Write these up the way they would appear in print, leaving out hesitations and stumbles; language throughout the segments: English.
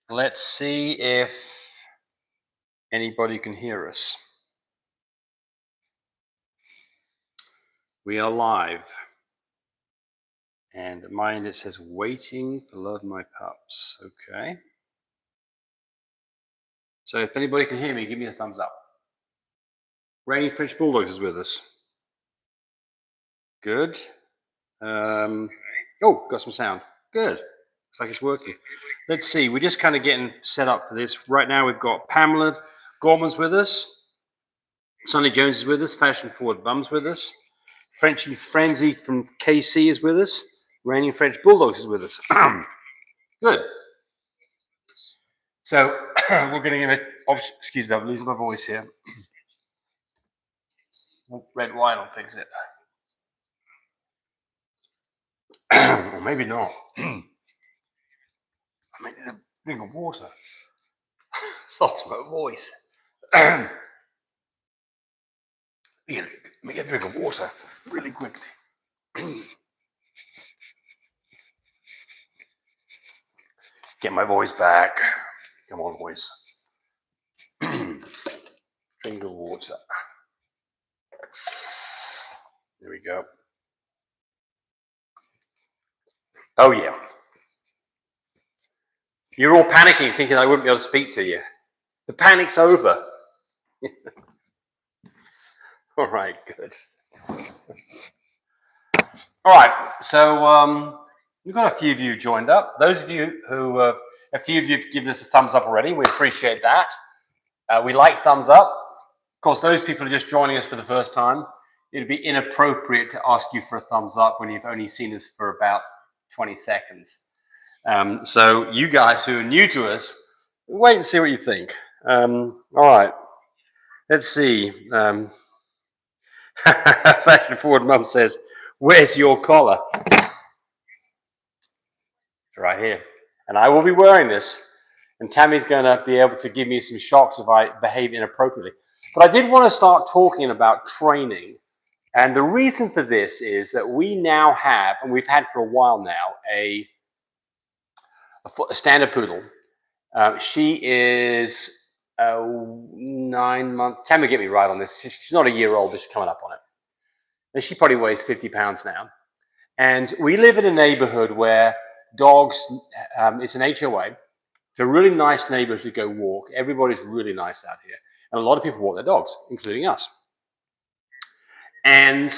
Let's see if anybody can hear us. We are live. And mine, it says waiting for love, my pups. Okay. So if anybody can hear me, give me a thumbs up. Reigning French Bulldogs is with us. Good. Oh, got some sound. Good. Looks like it's working. Let's see. We're just kind of getting set up for this. Right now we've got Pamela Gorman's with us. Sonny Jones is with us. Fashion Forward Bum's with us. Frenchy Frenzy from KC is with us. Reigning French Bulldogs is with us. Good. So we're going to give it. Oh, excuse me, I'm losing my voice here. Red wine will fix it. Or maybe not. I need a drink of water. Lost my voice. Let me get a drink of water really quickly. Get my voice back. Come on, voice. Drink of water. There we go. Oh, yeah. You're all panicking, thinking I wouldn't be able to speak to you. The panic's over. All right, good. All right, so we've got a few of you joined up. Those of you who, a few of you have given us a thumbs up already. We appreciate that. We like thumbs up. Of course, those people are just joining us for the first time. It'd be inappropriate to ask you for a thumbs up when you've only seen us for about 20 seconds. So you guys who are new to us, wait and see what you think. All right, let's see. Fashion Forward Mum says, "Where's your collar?" Right here. And I will be wearing this. And Tammy's going to be able to give me some shocks if I behave inappropriately. But I did want to start talking about training. And the reason for this is that we now have, and we've had for a while now, a standard poodle. She is 9 months. Tammy, get me right on this. She's not a year old, but she's coming up on it. And she probably weighs 50 pounds now. And we live in a neighborhood where dogs, it's an HOA. It's a really nice neighborhood to go walk. Everybody's really nice out here. And a lot of people walk their dogs, including us. And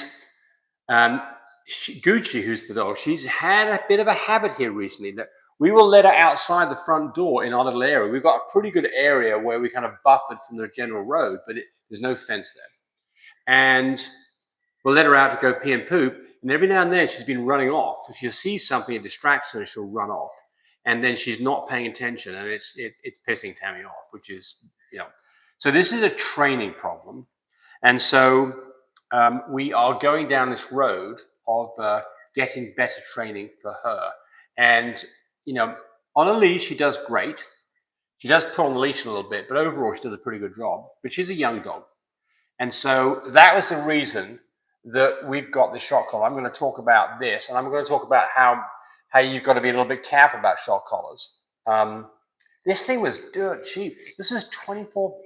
Gucci, who's the dog, she's had a bit of a habit here recently that we will let her outside the front door in our little area. We've got a pretty good area where we kind of buffered from the general road, but there's no fence there. And we'll let her out to go pee and poop. And every now and then she's been running off. If she sees something, it distracts her and she'll run off. And then she's not paying attention, and it's pissing Tammy off, which is, So this is a training problem. And so we are going down this road of getting better training for her. And, on a leash, she does great. She does pull on the leash a little bit, but overall she does a pretty good job. But she's a young dog. And so that was the reason that we've got the shock collar. I'm going to talk about this, and I'm going to talk about how you've got to be a little bit careful about shock collars. This thing was dirt cheap. This is $24,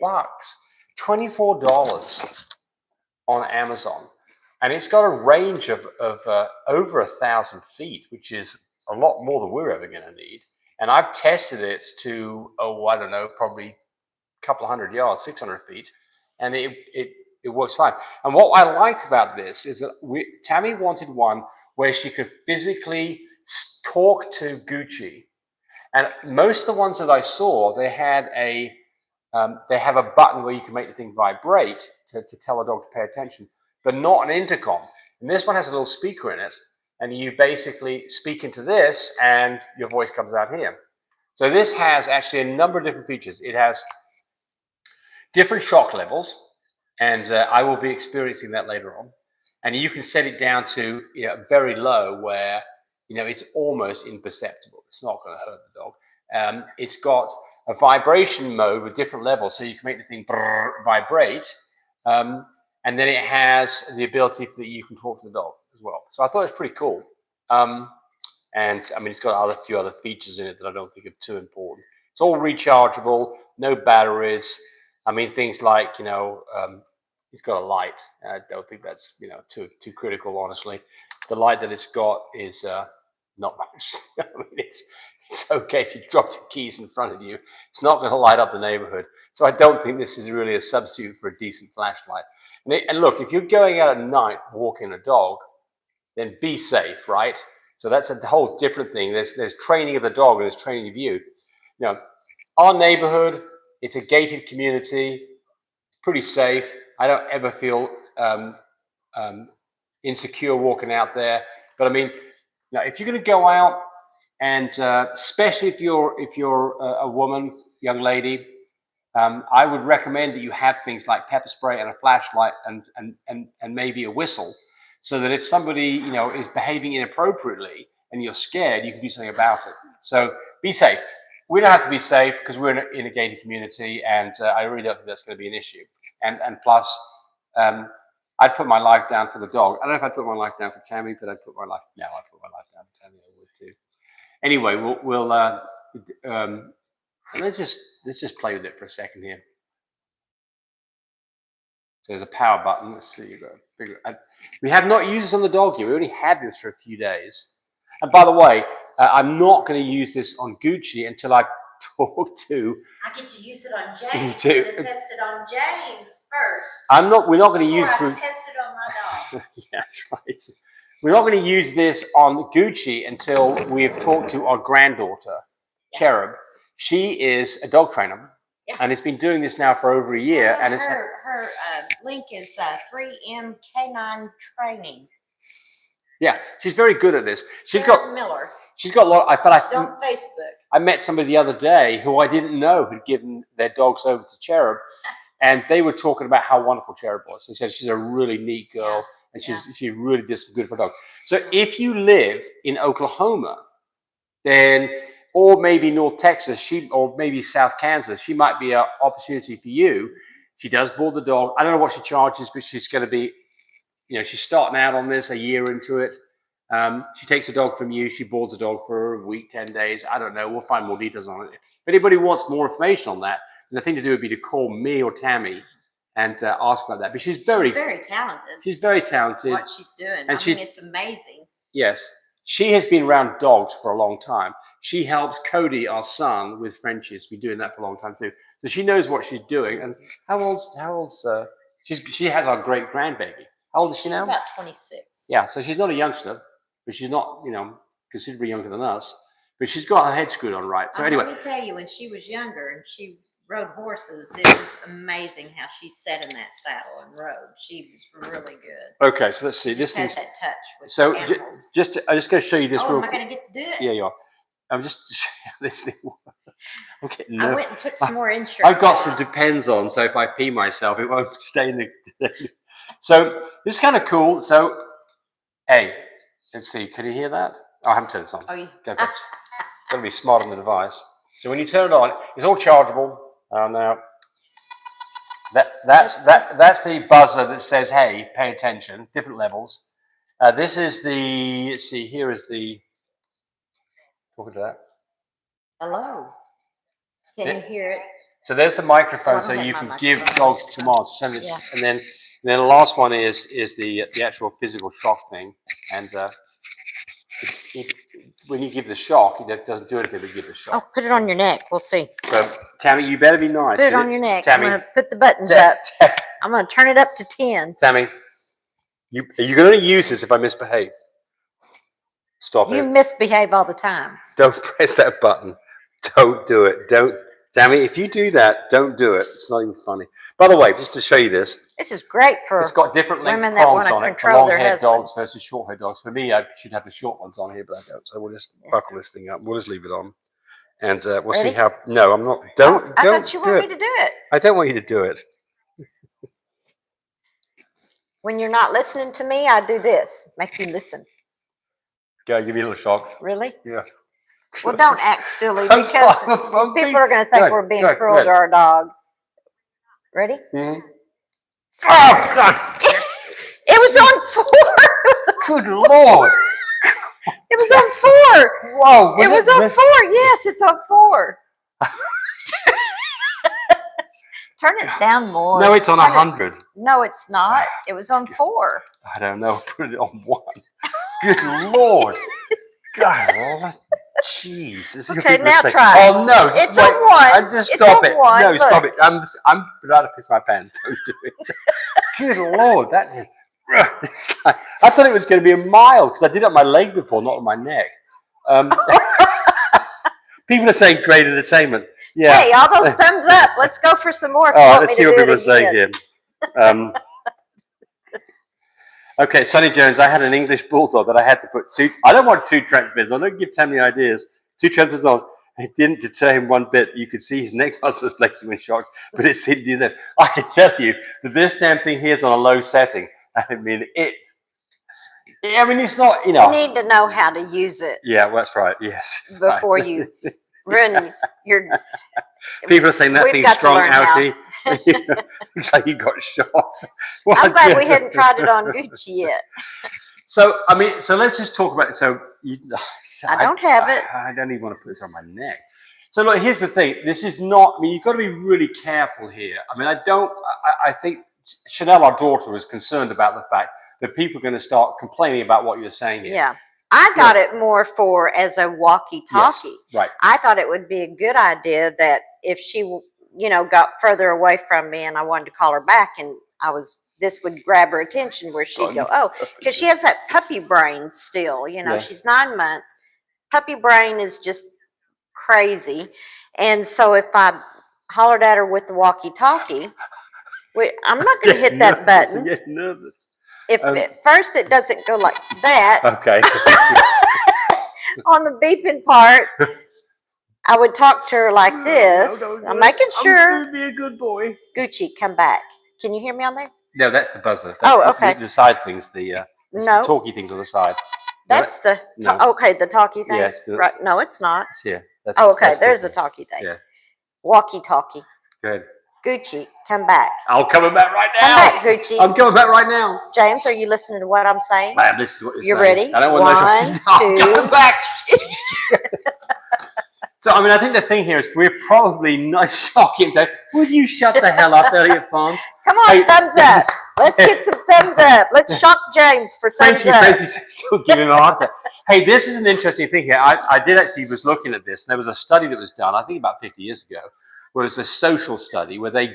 $24 on Amazon. And it's got a range of over 1,000 feet, which is a lot more than we're ever going to need. And I've tested it to, I don't know, probably a couple of hundred yards, 600 feet. And it works fine. And what I liked about this is that Tammy wanted one where she could physically talk to Gucci. And most of the ones that I saw, they have a button where you can make the thing vibrate to tell a dog to pay attention, but not an intercom. And this one has a little speaker in it, and you basically speak into this, and your voice comes out here. So this has actually a number of different features. It has different shock levels, and I will be experiencing that later on. And you can set it down to very low, where it's almost imperceptible. It's not going to hurt the dog. It's got a vibration mode with different levels, so you can make the thing vibrate, and then it has the ability that you can talk to the dog as well. So I thought it was pretty cool. And I mean, it's got a few other features in it that I don't think are too important. It's all rechargeable, no batteries. I mean, things like, it's got a light. I don't think that's, too critical, honestly. The light that it's got is not much. I mean, it's okay if you drop your keys in front of you. It's not going to light up the neighborhood. So I don't think this is really a substitute for a decent flashlight. And look, if you're going out at night walking a dog, then be safe, right? So that's a whole different thing. There's training of the dog and there's training of you. Our neighborhood, it's a gated community, pretty safe. I don't ever feel insecure walking out there. But I mean, if you're going to go out, and especially if you're a woman, young lady, I would recommend that you have things like pepper spray and a flashlight and maybe a whistle, so that if somebody is behaving inappropriately and you're scared, you can do something about it. So be safe. We don't have to be safe because we're in a gated community, and I really don't think that's going to be an issue. And plus, I'd put my life down for the dog. I don't know if I'd put my life down for Tami, but I'd put my life down for Tami. I would too. Anyway, we'll let's just play with it for a second here. So there's a power button. Let's see. We have not used this on the dog yet. We only had this for a few days. And by the way, I'm not going to use this on Gucci until I've talked to. I get to use it on James. I'm going to test it on James first. We're not going to use it. Test it on my dog. Yeah, that's right. We're not going to use this on Gucci until we've talked to our granddaughter, Cherub. She is a dog trainer, and has been doing this now for over a year. And her link is 3M Canine Training. Yeah, she's very good at this. She's Miller. She's got a lot. She's on Facebook. I met somebody the other day who I didn't know had given their dogs over to Cherub, and they were talking about how wonderful Cherub was. They said she's a really neat girl, and she really did some good for dogs. So if you live in Oklahoma, then, or maybe North Texas, or maybe South Kansas, she might be an opportunity for you. She does board the dog. I don't know what she charges, but she's going to be, she's starting out on this a year into it. She takes a dog from you. She boards a dog for a week, 10 days. I don't know. We'll find more details on it. If anybody wants more information on that, then the thing to do would be to call me or Tami and ask about that. But she's very talented. She's very talented. What she's doing. I mean, it's amazing. Yes. She has been around dogs for a long time. She helps Cody, our son, with Frenchies. We've been doing that for a long time too. So she knows what she's doing. And how old's she has our great grandbaby. How old is she now? She's about 26. Yeah, so she's not a youngster, but she's not, considerably younger than us. But she's got her head screwed on right. So anyway, let me tell you, when she was younger and she rode horses, it was amazing how she sat in that saddle and rode. She was really good. Okay, so let's see. This has that touch with so animals. I'm just going to show you this. Am I going to get to do it? Yeah, you are. I'm just to show you how this thing works. I went and took some more insurance. I've got some Depends on, so if I pee myself, it won't stay in the. So this is kind of cool. So, hey, let's see. Can you hear that? Oh, I haven't turned this on. Oh, yeah. Go for it. Got to be smart on the device. So when you turn it on, it's all chargeable. Now, that's the buzzer that says, "Hey, pay attention." Different levels. This is the. Let's see. Here is the. Talking to that. Hello. Can you hear it? So there's the microphone, so you can give dogs commands. Yeah. And then the last one is the actual physical shock thing. And when you give the shock, it doesn't do anything but give the shock. Oh, put it on your neck. We'll see. So, Tami, you better be nice. Put it on your neck. Tami, I'm going to put the buttons up. I'm going to turn it up to 10. Tami, you're going to use this if I misbehave. Stop it. You misbehave all the time. Don't press that button. Don't do it. Don't. Tami, if you do that, don't do it. It's not even funny. By the way, just to show you this. This is great for it's got different length women that prongs want on to it for control their long-haired dogs husbands. versus short-haired dogs. For me, I should have the short ones on here, but I don't. So we'll just buckle this thing up. We'll just leave it on. And we'll see how... No, I'm not... Don't I thought you wanted me to do it. I don't want you to do it. When you're not listening to me, I do this. Make you listen. Go, give you a little shock. Really? Yeah. Well, don't act silly because people are going to think we're being cruel to our dog. Ready? Mm-hmm. Oh, God. It was on 4. Good Lord. It was on 4. Whoa. It was on 4. Yes, it's on 4. Turn it down more. No, it's on Turn it- 100. No, it's not. It was on 4. I don't know. Put it on 1. Good Lord. God, jeez. This is Okay, people now say, try. oh no, just It's wait. on 1. Just It's stop on it. 1. No, Look. stop it. I'm about to piss my pants. Don't do it. Good Lord, that just. It's like, I thought it was going to be a mile because I did it on my leg before, not on my neck. People are saying great entertainment. Yeah. Hey, all those thumbs up. Let's go for some more. If you All right, want let's me see to what do people it are saying again. here. Okay, Sonny Jones, I had an English bulldog that I had to put I don't want 2 transmitters on. Don't give Tammy ideas. 2 transmitters on. It didn't deter him one bit. You could see his neck muscles flexing when shocked, but it seemed, I can tell you that this damn thing here is on a low setting. I mean, it's not, You need to know how to use it. Yeah, well, that's right. Yes. Before right. you run your. People are saying that We've thing's got to strong, learn how. ouchie. Looks like you got shot. I'm glad we hadn't tried it on Gucci yet. So, so let's just talk about it. So, I don't have it. I don't even want to put this on my neck. So, look, here's the thing. This is not, you've got to be really careful here. I think Chanel, our daughter, was concerned about the fact that people are going to start complaining about what you're saying here. Yeah. I got it more for as a walkie-talkie. Yes, right. I thought it would be a good idea that if she, got further away from me and I wanted to call her back and this would grab her attention where she'd go, oh, because she has that puppy brain still, Yes. She's 9 months. Puppy brain is just crazy. And so if I hollered at her with the walkie-talkie, I'm not going to hit that button. I get nervous. If at first it doesn't go like that. Okay. On the beeping part, I would talk to her like this. No, I'm making sure. I'm going to be a good boy. Gucci, come back. Can you hear me on there? No, that's the buzzer. Okay. The side things, the talkie things on the side. That's the talkie thing. Yes. Right. No, it's not. It's here. Okay. There's the talkie thing. Yeah. Walkie-talkie. Good. Gucci, come back. I'm coming back right now. Come back, Gucci. I'm coming back right now. James, are you listening to what I'm saying? I'm listening to what you're saying. Ready? I don't want 1, 2. I'm coming back. So, I think the thing here is we're probably not shocking. Would you shut the hell up, Elliot Farms? Come on, thumbs up. Let's get some thumbs up. Let's shock James for thumbs up. Frenchie's still giving him a hard time. Hey, this is an interesting thing here. I did actually was looking at this. And there was a study that was done, I think about 50 years ago, where it was a social study where they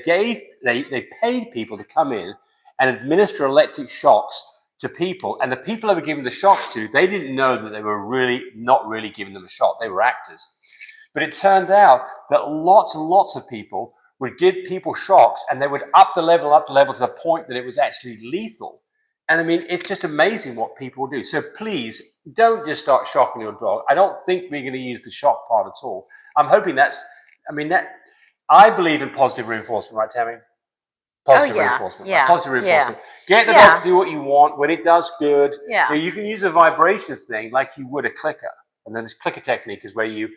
paid people to come in and administer electric shocks to people. And the people they were giving the shocks to, they didn't know that they were really not really giving them a shock. They were actors. But it turned out that lots and lots of people would give people shocks and they would up the level to the point that it was actually lethal. And it's just amazing what people do. So please don't just start shocking your dog. I don't think we're going to use the shock part at all. I'm hoping I believe in positive reinforcement, right, Tammy? Positive reinforcement. Yeah. Right? Positive reinforcement. Yeah. Get the dog to do what you want. When it does good, yeah. You can use a vibration thing like you would a clicker. And then this clicker technique is where you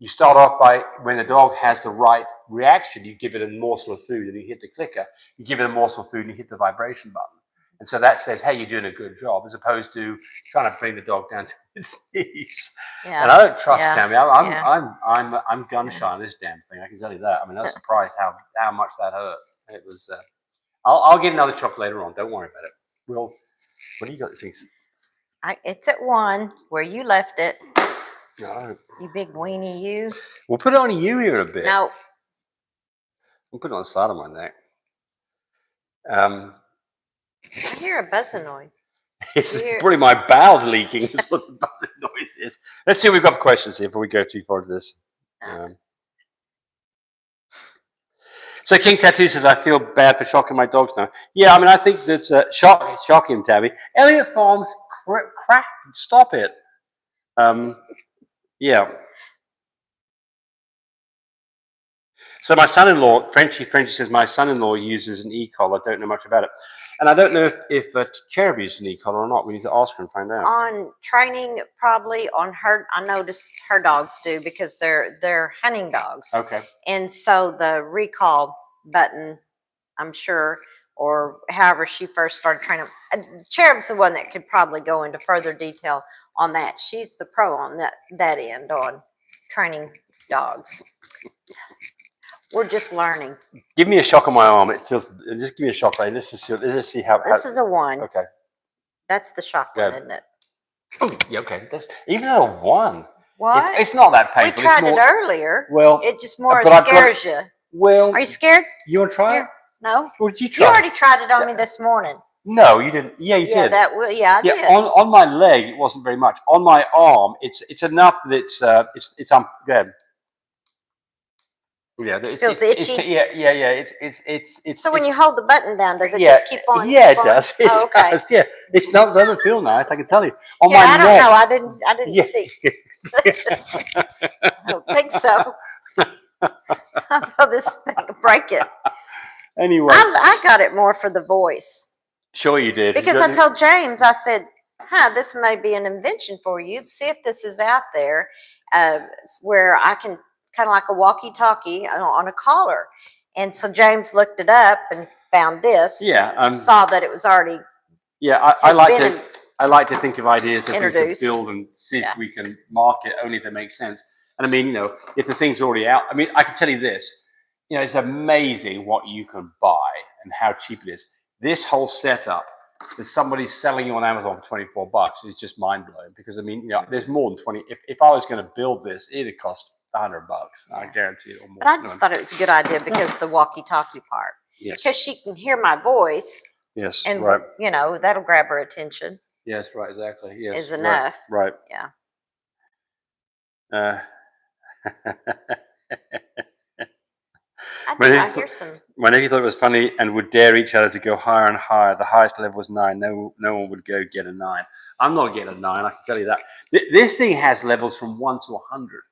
start off by, when the dog has the right reaction, you give it a morsel of food and you hit the clicker. You give it a morsel of food and you hit the vibration button. And so that says, hey, you're doing a good job, as opposed to trying to bring the dog down to its knees. Yeah. And I don't trust Tammy. I'm gun shy on this damn thing. I can tell you that. I was surprised how much that hurt. It was. I'll get another chocolate later on. Don't worry about it. What do you got? Things. It's at 1 where you left it. No. You big weenie, you. We'll put it on you here a bit. No. We'll put it on the side of my neck. I hear a buzzing noise. It's probably my bowels leaking. Is what the buzzing noise is. Let's see if we've got questions here before we go too far to this. So King Tattoo says, I feel bad for shocking my dogs now. Yeah, I think that's shock him, Tabby. Elliot Farms, crap, stop it. Yeah. So my son-in-law, Frenchie says, my son-in-law uses an e-collar. I don't know much about it. And I don't know if Cherub uses an e-collar or not. We need to ask her and find out. On training, probably on her, I noticed her dogs do, because they're hunting dogs. Okay. And so the recall button, I'm sure, or however she first started training. Cherub's the one that could probably go into further detail on that. She's the pro on that end on training dogs. We're just learning. Give me a shock on my arm. It feels. Just give me a shock, right? Let's see how. This is a 1. Okay. That's the shock one, isn't it? Oh, yeah, okay. That's even at a 1. What? It's not that painful. We tried it earlier. Well, it just more but scares you. Well, are you scared? You want to try it? No. What did you try? You already tried it on me this morning. No, you didn't. Yeah, you did. I did. On my leg, it wasn't very much. On my arm, it's enough that it's good. Yeah, feels itchy. Yeah. It's. So when you hold the button down, does it just keep on? Yeah, it does. It okay. does. Yeah, doesn't feel nice. I can tell you. On my I don't neck. know. I didn't see. I don't think so. This thing break it. Anyway, I got it more for the voice. Sure, you did. Because I told James, I said, this may be an invention for you. See if this is out there, where I can kind of like a walkie-talkie on a collar. And so James looked it up and found this. Yeah, saw that it was already. Yeah, I like to think of ideas of things to build and see if we can market only if it makes sense. And I mean, if the thing's already out, I mean, I can tell you this. It's amazing what you can buy and how cheap it is. This whole setup that somebody's selling you on Amazon for $24 is just mind blowing. Because I mean, there's more than 20. If I was going to build this, it'd cost $100. I guarantee it. Or more. But I just thought it was a good idea because the walkie-talkie part. Yes. Because she can hear my voice. Yes. And right. That'll grab her attention. Yes. Right. Exactly. Yes. Is enough. Right. Yeah. My nephew thought it was funny and would dare each other to go higher and higher. The highest level was 9. No one would go get a 9. I'm not getting a 9. I can tell you that. This thing has levels from 1 to 100.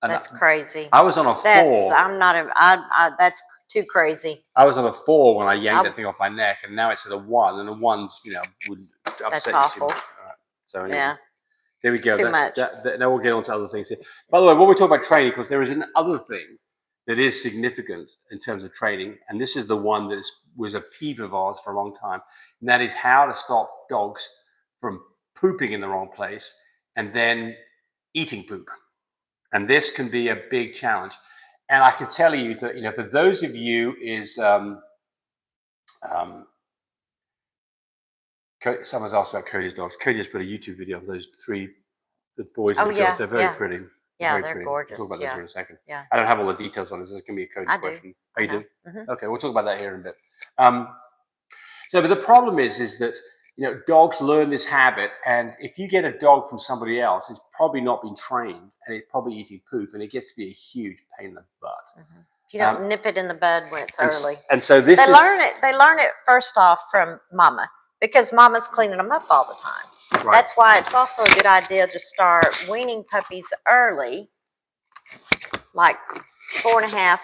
That's crazy. I was on a 4. I'm not. That's too crazy. I was on a 4 when I yanked that thing off my neck, and now it's at a 1. And the 1's, would upset that's you awful. too much. All right. So anyway. Yeah. There we go. Too much. Now we'll get on to other things here. By the way, when we talk about training, because there is another thing that is significant in terms of training, and this is the one that was a peeve of ours for a long time, and that is how to stop dogs from pooping in the wrong place and then eating poop. And this can be a big challenge. And I can tell you that, for those of you someone's asked about Cody's dogs. Cody just put a YouTube video of those 3, the boys and the girls. They're very pretty. Yeah, very they're pretty. gorgeous. We'll talk about those in a second. Yeah. I don't have all the details on this. This is going to be a Cody question. Oh, you do? Mm-hmm. Okay, we'll talk about that here in a bit. But the problem is that, dogs learn this habit, and if you get a dog from somebody else, it's probably not been trained, and it's probably eating poop, and it gets to be a huge pain in the butt. Mm-hmm. If you don't nip it in the bud when it's early. And so they learn it first off from mama, because mama's cleaning them up all the time. Right. That's why it's also a good idea to start weaning puppies early, like 4.5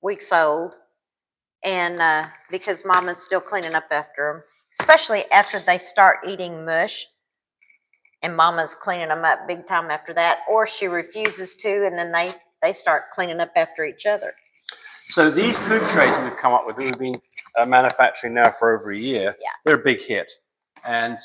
weeks old, and because mama's still cleaning up after them, especially after they start eating mush, and mama's cleaning them up big time after that, or she refuses to, and then they start cleaning up after each other. So these poop trays that we've come up with, that we've been manufacturing now for over a year, they're a big hit. And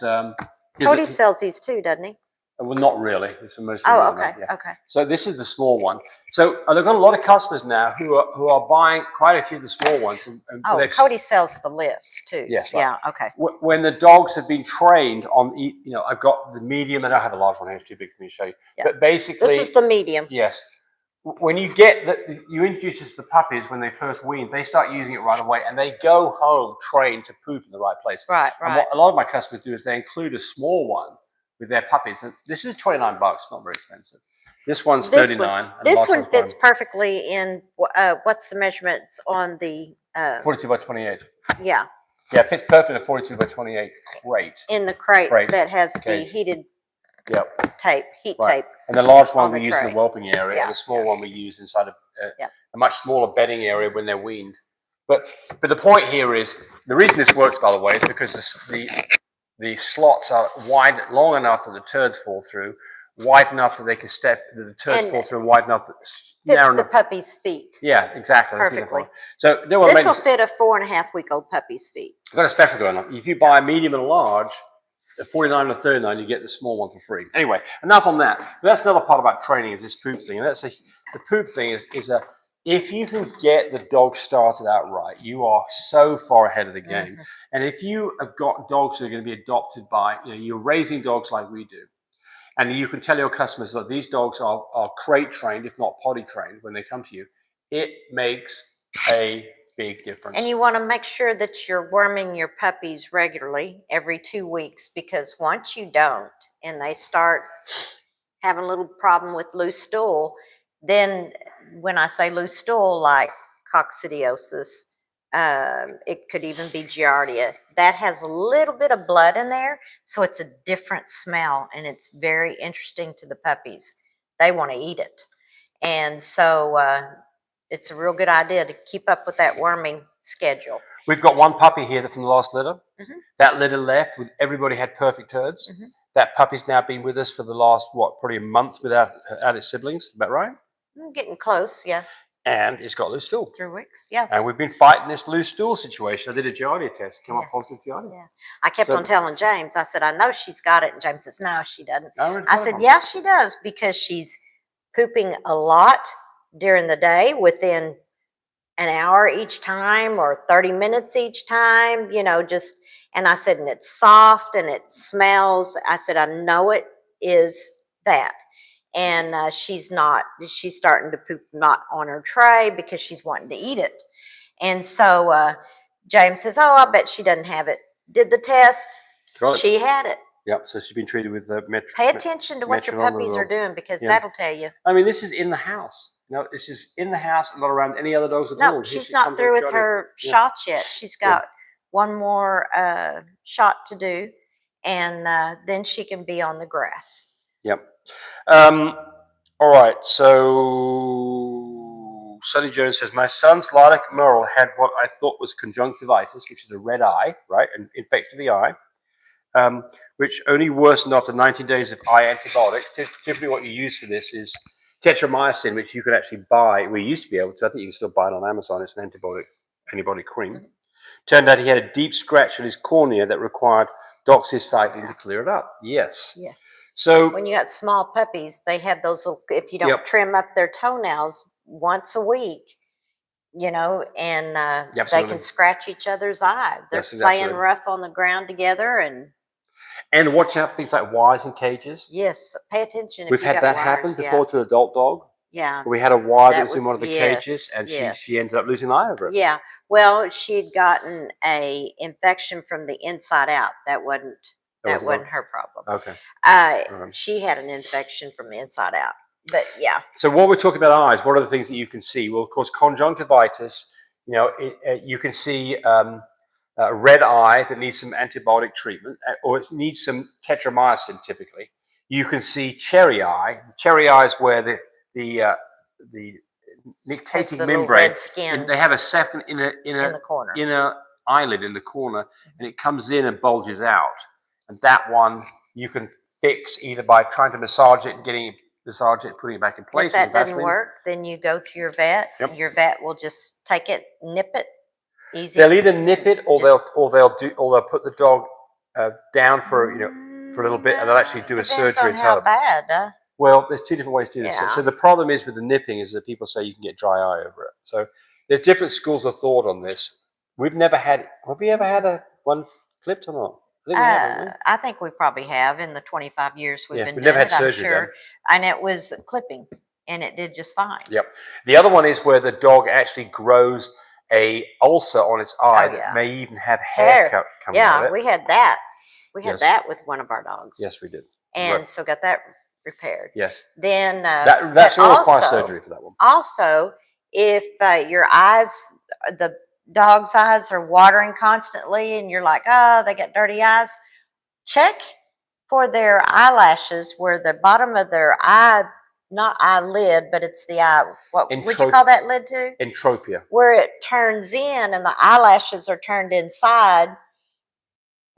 Cody sells these too, doesn't he? Well, not really. It's mostly. Oh, okay, okay. So this is the small one. So I've got a lot of customers now who are buying quite a few of the small ones. And Cody sells the lifts too. Yes. Yeah. Okay. When the dogs have been trained on, I've got the medium, and I have a large one here. It's too big for me to show you. Yeah. But basically, this is the medium. Yes. When you introduce this to the puppies when they first wean, they start using it right away, and they go home trained to poop in the right place. Right. And what a lot of my customers do is they include a small one with their puppies. And this is $29, not very expensive. This one's $39. This one fits perfectly in. What's the measurements on the 42 by 28? Yeah. Yeah, it fits perfectly in a 42 by 28 crate. In the crate that has the heated tape, heat tape. And the large one we use in the whelping area, and the small one we use inside a much smaller bedding area when they're weaned. But the point here is, the reason this works, by the way, is because the slots are long enough that the turds fall through, wide enough that they can the turds fall through, and wide enough that fits the puppy's feet. Yeah, exactly. Perfectly. So this will fit a 4.5-week-old puppy's feet. I've got a special going on. If you buy a medium and a large, the 49 or 39, you get the small one for free. Anyway, enough on that. But that's another part about training is this poop thing. And the poop thing is if you can get the dog started out right, you are so far ahead of the game. Mm-hmm. And if you have got dogs that are going to be adopted by, you're raising dogs like we do, and you can tell your customers that these dogs are crate trained, if not potty trained, when they come to you, it makes a big difference. And you want to make sure that you're worming your puppies regularly every 2 weeks, because once you don't and they start having a little problem with loose stool, then when I say loose stool, like coccidiosis, it could even be giardia. That has a little bit of blood in there, so it's a different smell, and it's very interesting to the puppies. They want to eat it. And so it's a real good idea to keep up with that worming schedule. We've got one puppy here from the last litter. Mm-hmm. That litter left with everybody had perfect turds. Mm-hmm. That puppy's now been with us for the last, probably a month without its siblings. About right? I'm getting close, yeah. And it's got loose stool. 3 weeks, yeah. And we've been fighting this loose stool situation. I did a giardia test, came up positive giardia. Yeah. I kept on telling James, I said, I know she's got it. And James says, no, she doesn't. I said, yeah, she does, because she's pooping a lot during the day within an hour each time or 30 minutes each time, and I said, and it's soft and it smells. I said, I know it is that. And she's starting to poop not on her tray because she's wanting to eat it. And so James says, oh, I bet she doesn't have it. Did the test. She had it. Yep, so she's been treated with Pay attention to what your puppies are doing, because that'll tell you. I mean, this is in the house. No, this is in the house, not around any other dogs at all. No, she's not through with her shots yet. She's got one more shot to do, and then she can be on the grass. Yep. All right, so Sonny Jones says, my son's Lilac Merle had what I thought was conjunctivitis, which is a red eye, right, and infected the eye. Which only worsened after 90 days of eye antibiotics. Typically what you use for this is tetramycin, which you could actually buy. We used to be able to. I think you can still buy it on Amazon. It's an antibiotic cream. Mm-hmm. Turned out he had a deep scratch on his cornea that required doxycycline to clear it up. Yes. Yeah. So when you got small puppies, they have those little, if you don't trim up their toenails once a week, and they can scratch each other's eye. They're playing rough on the ground together, and watching out for things like wires and cages. Yes, pay attention. We've had that happen before to an adult dog. Yeah. We had a wire that was in one of the cages, and she ended up losing an eye over it. Yeah. Well, she'd gotten a infection from the inside out. That wasn't her problem. Okay. She had an infection from the inside out. But yeah. So while we're talking about eyes, what are the things that you can see? Well, of course, conjunctivitis. You can see a red eye that needs some antibiotic treatment, or it needs some tetramycin. Typically, you can see cherry eye. Cherry eye is where the nictating membrane. Skin they have a second in the corner. Inner eyelid in the corner, and it comes in and bulges out. And that one you can fix either by trying to massage it and putting it back in place. If that doesn't work, then you go to your vet. Yep. Your vet will just take it, nip it, easy. They'll either nip it, or they'll put the dog down for a little bit, and they'll actually do a surgery. Depends on how bad. Well, there's two different ways to do this. So the problem is with the nipping is that people say you can get dry eye over it. So there's different schools of thought on this. We've never had. Have we ever had one clipped or not? I think we probably have in the 25 years we've been doing it. We've never had surgery done. And it was clipping, and it did just fine. Yep. The other one is where the dog actually grows a ulcer on its eye that may even have hair coming out of it. Yeah, we had that. We had that with one of our dogs. Yes, we did. And so got that repaired. Yes. Then that's all requires surgery for that one. Also, if your eyes, the dog's eyes are watering constantly, and you're like, oh, they got dirty eyes, check for their eyelashes where the bottom of their eye, not eyelid, but it's the eye. What would you call that lid too? Entropia. Where it turns in and the eyelashes are turned inside.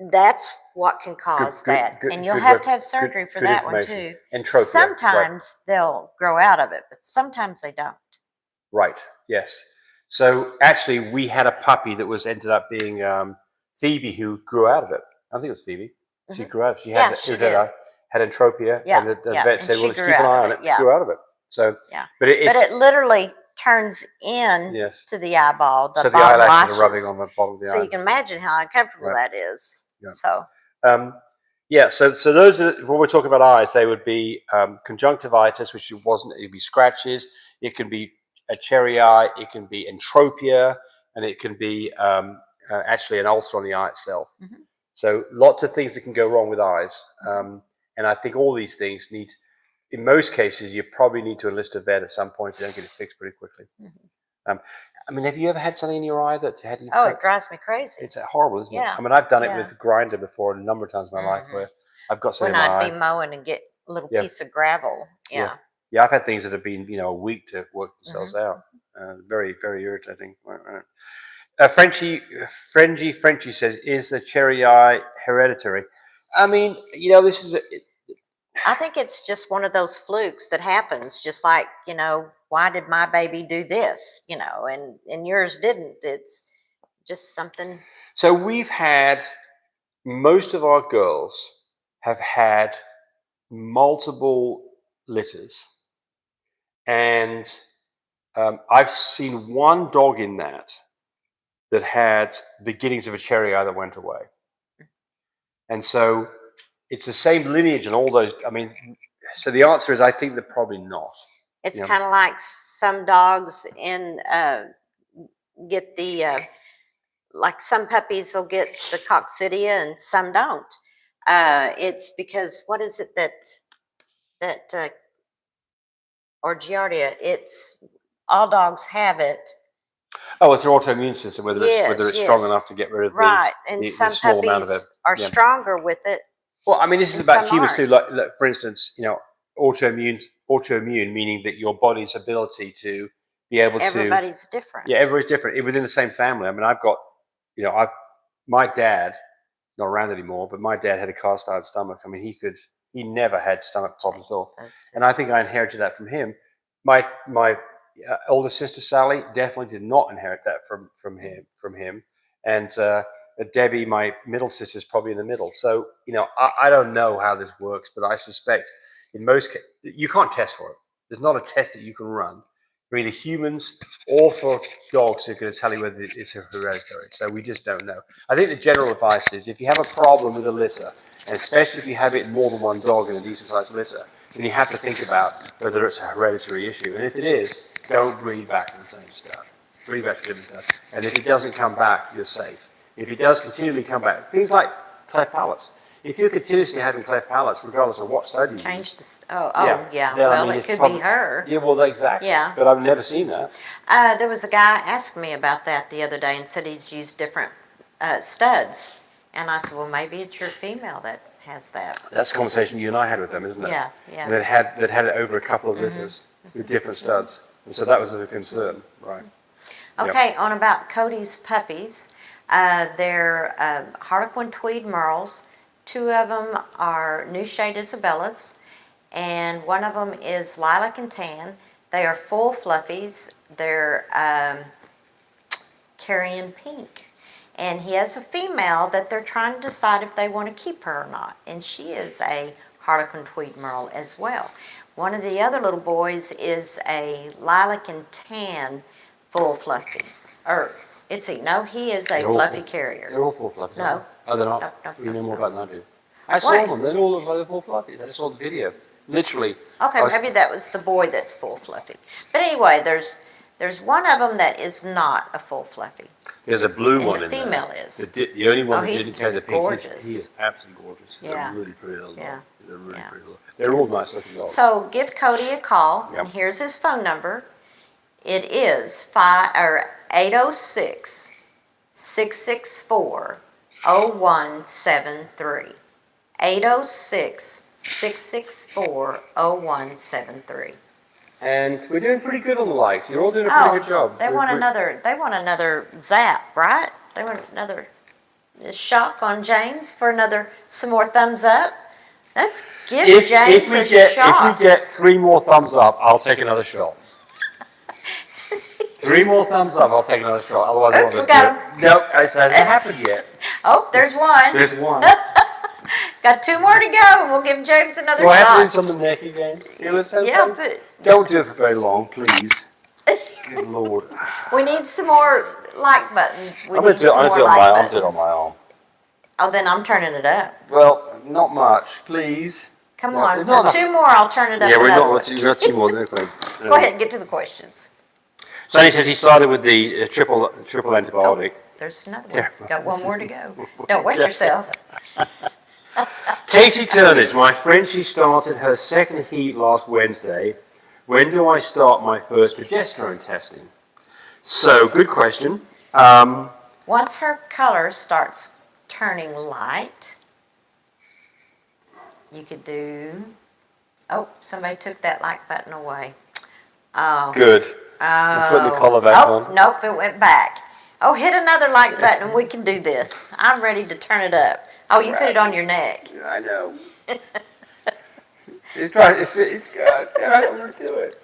That's what can cause that. And you'll have to have surgery for that one too. Entropia. Sometimes they'll grow out of it, but sometimes they don't. Right. Yes. So actually, we had a puppy that ended up being Phoebe, who grew out of it. I think it was Phoebe. She grew out. She Yeah, had she did. had entropia, Yeah, and the yeah, vet and said, she "Well, let's grew keep an out eye of on it, it." She yeah. grew out of it. So, Yeah. but it literally turns in yes. to the eyeball, the So the bottom eyelashes are rubbing lashes. on the bottom of the So eye. you can imagine how uncomfortable Right. that is. Yeah. So Yeah. So those are when we're talking about eyes, they would be conjunctivitis, which wasn't. It'd be scratches. It can be a cherry eye. It can be entropia, and it can be actually an ulcer on the eye itself. Mhm. So lots of things that can go wrong with eyes. And I think all these things need, in most cases, you probably need to enlist a vet at some point if you don't get it fixed pretty quickly. Mhm. I mean, have you ever had something in your eye that had? Oh, it drives me crazy. It's horrible, isn't it? Yeah, I mean, I've done it yeah. with grinder before a number of times in my life where I've got something When in my I'd be eye. mowing and get a little Yeah, piece of gravel. yeah, Yeah. yeah. I've had things that have been, a week to work themselves Mhm. out. Very, very irritating. Right. Frenchie says, "Is the cherry eye hereditary?" I mean, this is I think it's just one of those flukes that happens, just like, why did my baby do this, and yours didn't. It's just something. so we've had most of our girls have had multiple litters, and I've seen one dog in that had beginnings of a cherry eye that went away, and so it's the same lineage and all those. I mean, so the answer is I think they're probably not. It's You know, kind of like some dogs get the, like some puppies will get the coccidia and some don't. It's because what is it that or giardia? It's all dogs have it. oh, it's their autoimmune system, whether Yes, it's strong yes, enough to get rid of right. And the some small amount of it. puppies are Yeah. stronger with it, Well, I mean, this is and about some humans too. aren't. Like for instance, autoimmune meaning that your body's ability to be able to. Everybody's different. Yeah, everybody's different within the same family. I mean, I've got, my dad, not around anymore, but my dad had a cast iron stomach. I mean, he never had stomach problems at all, and I think I inherited that from him. My older sister Sally definitely did not inherit that from him, and Debbie, my middle sister, is probably in the middle. So I don't know how this works, but I suspect in most cases you can't test for it. There's not a test that you can run for either humans or for dogs who are going to tell you whether it's hereditary. So we just don't know. I think the general advice is if you have a problem with a litter, and especially if you have it in more than one dog in a decent sized litter, then you have to think about whether it's a hereditary issue. And if it is, don't breed back to the same stuff. Breed back to different stuff. And if it doesn't come back, you're safe. If it does continually come back, things like cleft palates. If you're continuously having cleft palates, regardless of what study you use, Yeah. then, Well, it could be her. Yeah, well, exactly. Yeah. But I've never seen that. There was a guy asked me about that the other day and said he's used different studs, and I said, well, maybe it's your female that has that. That's a conversation you and I had with them, isn't it? Yeah, yeah. That had it over a couple of litters with different studs, and so that was a concern, right? Okay, Yep. on about Cody's puppies, they're Harlequin Tweed Merles. Two of them are New Shade Isabellas, and one of them is Lilac and Tan. They are full fluffies. They're carrying pink. And he has a female that they're trying to decide if they want to keep her or not. And she is a Harlequin Tweed Merle as well. One of the other little boys is a Lilac and Tan full fluffy. No, he is a fluffy carrier. They're all full fluffies. No. Oh, they're not? No, You know more no. about than I do. I saw What? them. They all look like they're full fluffies. I just saw the video. Literally. Okay, maybe that was the boy that's full fluffy. But anyway, there's one of them that is not a full fluffy. There's a blue And one the in there. female is. The only one Oh, that he's didn't carry the pink. gorgeous. He is absolutely gorgeous. He's Yeah. a really pretty little dog. Yeah. He's a really Yeah. pretty little. They're all nice looking dogs. So give Cody a call, Yep. and here's his phone number. It is 806-664-0173. 806-664-0173. And we're doing pretty good on the likes. You're all doing a pretty good job. They want another zap, right? They want another shock on James for some more thumbs up. Let's give James a shot. If we get 3 more thumbs up, I'll take another shot. 3 more thumbs up, I'll take another shot. Otherwise, I won't do it. Got him. No, it hasn't happened yet. Oh, there's one. There's one. Got 2 more to go, and we'll give James another Do I have to do shot. this on the neck again? It was so Yeah, painful. but Don't do it for very long, please. Good Lord. we need some more like buttons. I'm going to do it on my arm. Oh, then I'm turning it up. Well, not much, please. Come No, on, not for 2 more, I'll turn it up. Yeah, we've another got 2 more. Okay. Go ahead and get to the questions. Sonny says he started with the triple antibiotic. There's another one. Yeah. Got 1 more to go. Don't wet yourself. Casey Turnage, my friend, she started her second heat last Wednesday. When do I start my first progesterone testing? So, good question. Once her color starts turning light, you could do. Oh, somebody took that like button away. Oh. Good. I'm putting the collar back on. Nope, it went back. Oh, hit another like button and we can do this. I'm ready to turn it up. Oh, you put it on your neck. I know. It's good. I don't want to do it.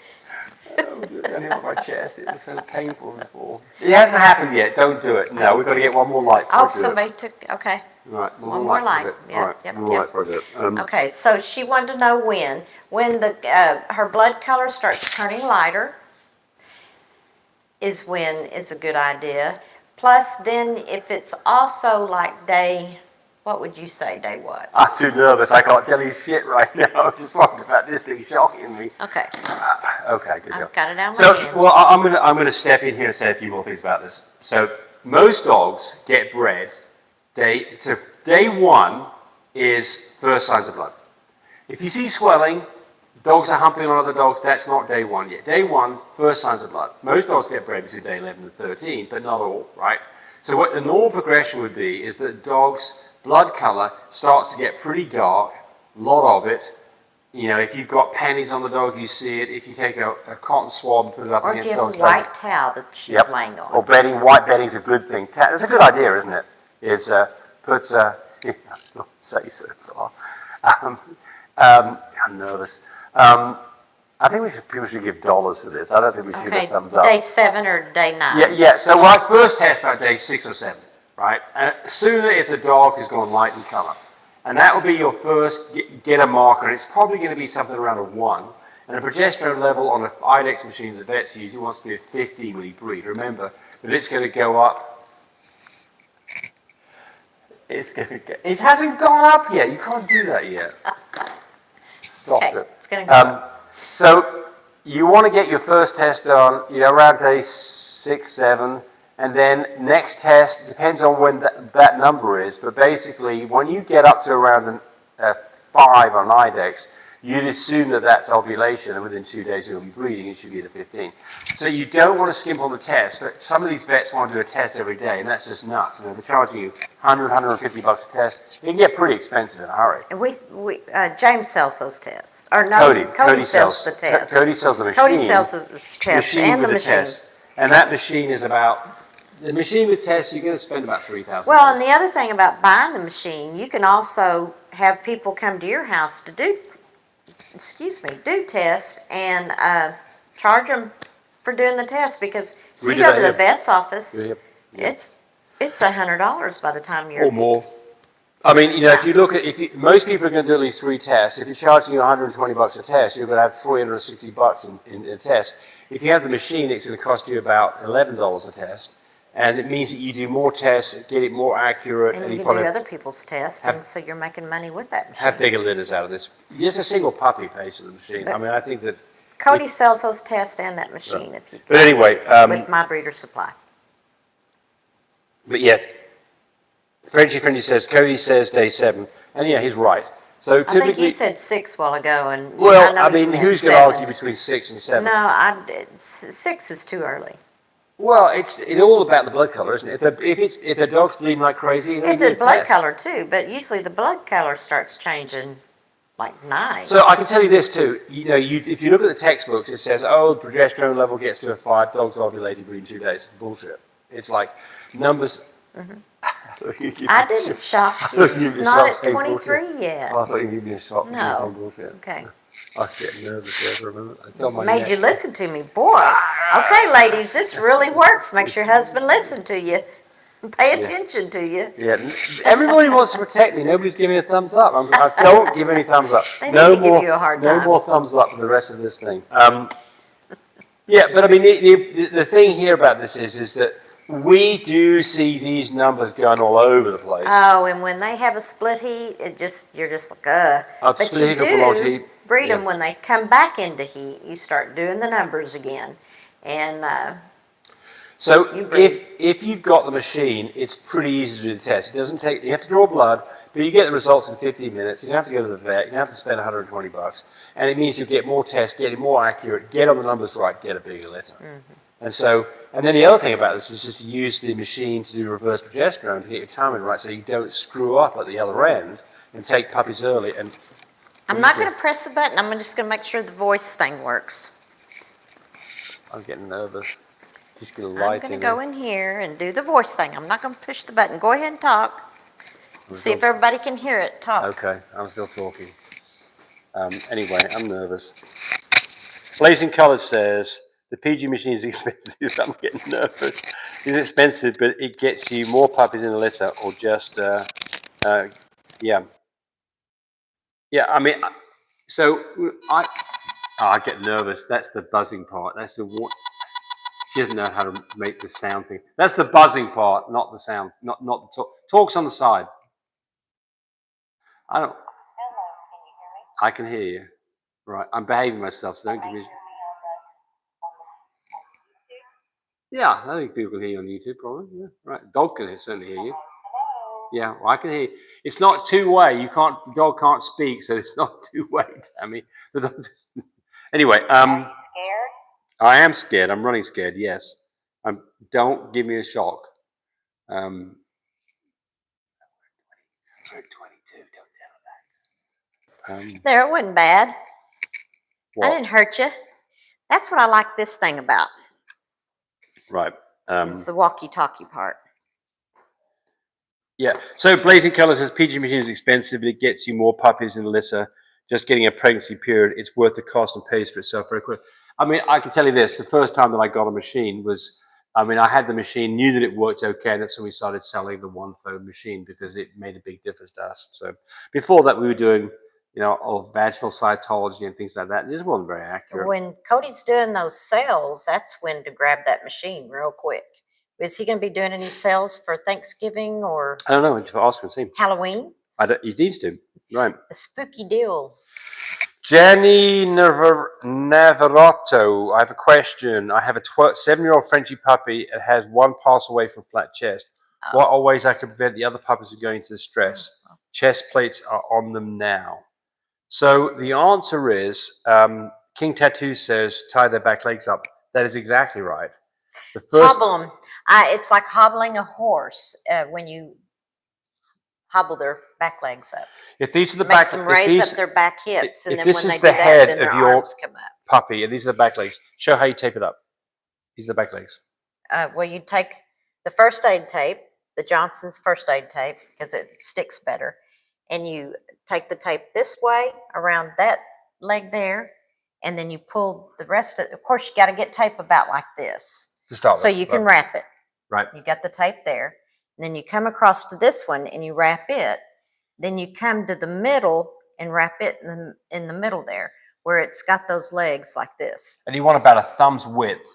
I don't on my chest. It was so painful before. It hasn't happened yet. Don't do it. No, we've got to get 1 more light for Oh, it. somebody took. Okay. Right. One more light. Yep. Light for it. Okay, so she wanted to know when the her blood color starts turning lighter is when it's a good idea. Plus, then if it's also like day, what would you say, day what? I'm too nervous. I can't tell you shit right now. I'm just worried about this thing shocking me. Okay. Okay, good. I've got it out. So, well, I'm gonna step in here and say a few more things about this. So, most dogs get bred. Day 1 is first signs of blood. If you see swelling, dogs are humping on other dogs, that's not day 1 yet. Day 1, first signs of blood. Most dogs get bred between day 11 and 13, but not all, right? So what the normal progression would be is that dog's blood color starts to get pretty dark, a lot of it. You know, if you've got panties on the dog, you see it. If you take a cotton swab and put it up or against if the you have dog's a white towel that she's laying on. Or bedding, white bedding's a good thing. It's a good idea, isn't it? It's puts don't say so far. I'm nervous. I think people should give dollars for this. I don't think we should give a thumbs up. Day 7 or day 9? Yeah. So I first test about day 6 or 7, right? And sooner if the dog has gone light in color. And that will be your first get a marker. It's probably going to be something around a 1. And a progesterone level on an IDEX machine that vets use, it wants to be a 15 when you breed. Remember that it's going to go up. It hasn't gone up yet. You can't do that yet. Stop it. It's going to go up. So you want to get your first test done, around day 6, 7, and then next test depends on when that number is. But basically, when you get up to around a 5 on IDEX, you'd assume that that's ovulation, and within 2 days you'll be breeding. It should be the 15. So you don't want to skimp on the test, but some of these vets want to do a test every day, and that's just nuts. They're charging you $100, $150 a test. It can get pretty expensive in a hurry. And James sells those tests. Or no, Cody sells the test. Cody sells the machine. Cody sells the test and the machine. Test. And that machine is the machine with tests, you're going to spend about $3,000. Well, and the other thing about buying the machine, you can also have people come to your house to do tests and charge them for doing the test, because if you go to the vet's office, it's $100 by the time you're... Or more. I mean, if you look at, most people are going to do at least 3 tests. If you're charging you $120 a test, you're going to have $360 in a test. If you have the machine, it's going to cost you about $11 a test. And it means that you do more tests, get it more accurate. And you can do other people's tests, and so you're making money with that machine. Have bigger litters out of this. Just a single puppy pays for the machine. But I think that... Cody sells those tests and that machine. If you but anyway... with My Breeder Supply. But yeah, Frenchy says, Cody says day 7. And yeah, he's right. So typically... I think you said 6 a while ago. And well, I mean, who's going to argue between 6 and 7? No, 6 is too early. Well, it's all about the blood color, isn't it? If the dog's bleeding like crazy, it's a blood color too, but usually the blood color starts changing like 9. So I can tell you this too. If you look at the textbooks, it says, "Oh, the progesterone level gets to a 5. Dogs ovulated within 2 days." Bullshit. It's like numbers. Mm-hmm. I didn't shock you. It's not at 23 yet. Oh, I thought you gave me a shock. No. Bullshit. Okay. I was getting nervous there for a minute. Made you listen to me, boy. Okay, ladies, this really works. Makes your husband listen to you. Pay attention to you. Yeah, everybody wants to protect me. Nobody's giving me a thumbs up. I don't give any thumbs up. They need to give you a hard no time. more thumbs up for the rest of this thing. Yeah, but I mean, the thing here about this is that we do see these numbers going all over the place. Oh, and when they have a split heat, you're just like, But you do breed them when they come back into heat. You start doing the numbers again, and so if you've got the machine, it's pretty easy to do the test. It doesn't take. You have to draw blood, but you get the results in 15 minutes. You don't have to go to the vet. You don't have to spend $120, and it means you get more tests, get it more accurate, get on the numbers right, get a bigger litter. And then the other thing about this is just to use the machine to do reverse progesterone to get your timing right, so you don't screw up at the other end and take puppies early. And I'm not going to press the button. I'm just going to make sure the voice thing works. I'm getting nervous. Just I'm going to go in here and do the voice thing. I'm not going to push the button. Go ahead and talk. See if everybody can hear it. Talk. Okay, I'm still talking. Anyway, I'm nervous. Blazing Colors says, the PG machine is expensive. I'm getting nervous. It's expensive, but it gets you more puppies in a litter, or just, yeah. Yeah, I mean, so I get nervous. That's the buzzing part. That's the what. She doesn't know how to make the sound thing. That's the buzzing part, not the sound, not the talk. Talk's on the side. I don't. Hello, can you hear me? I can hear you. Right, I'm behaving myself, so don't give me. Yeah, I think people can hear you on YouTube, probably. Yeah, right. Dog can certainly hear you. Hello. Yeah, well, I can hear you. It's not two-way. You can't. The dog can't speak, so it's not two-way. Tammy. Anyway, Are you scared? I am scared. I'm running scared. Yes. Don't give me a shock. We're 22. Don't tell her that. There, it wasn't bad. What? I didn't hurt you. That's what I like this thing about. Right. It's the walkie-talkie part. Yeah. So Blazing Colors says PG machine is expensive, but it gets you more puppies in the litter. Just getting a pregnancy period, it's worth the cost and pays for itself very quick. I mean, I can tell you this: the first time that I got a machine was, I mean, I had the machine, knew that it worked okay, and that's when we started selling the one phone machine because it made a big difference to us. So before that, we were doing, all vaginal cytology and things like that. And it wasn't very accurate. When Cody's doing those sales, that's when to grab that machine real quick. Is he going to be doing any sales for Thanksgiving or I don't know. Just ask and see. Halloween? He needs to. Right. A spooky deal. Jenny Navarotto, I have a question. I have a 7-year-old Frenchie puppy. It has one pass away from flat chest. Oh. What are ways I can prevent the other puppies from going into stress? Chest plates are on them now. So the answer is, King Tattoo says, tie their back legs up. That is exactly right. The first Hobble them. It's like hobbling a horse when you hobble their back legs up. If these are the Makes them raise up their back hips, and if then this when is they the do that, head then their of your arms come up. puppy, and these are the back legs, show how you tape it up. These are the back legs. Well, you take the first aid tape, the Johnson's first aid tape, because it sticks better, and you take the tape this way around that leg there, and then you pull the rest of course, you got to get tape about like this. To start so with. you can wrap it. Right. You got the tape there. And then you come across to this one and you wrap it. Then you come to the middle and wrap it in the middle there, where it's got those legs like this. And you want about a thumb's width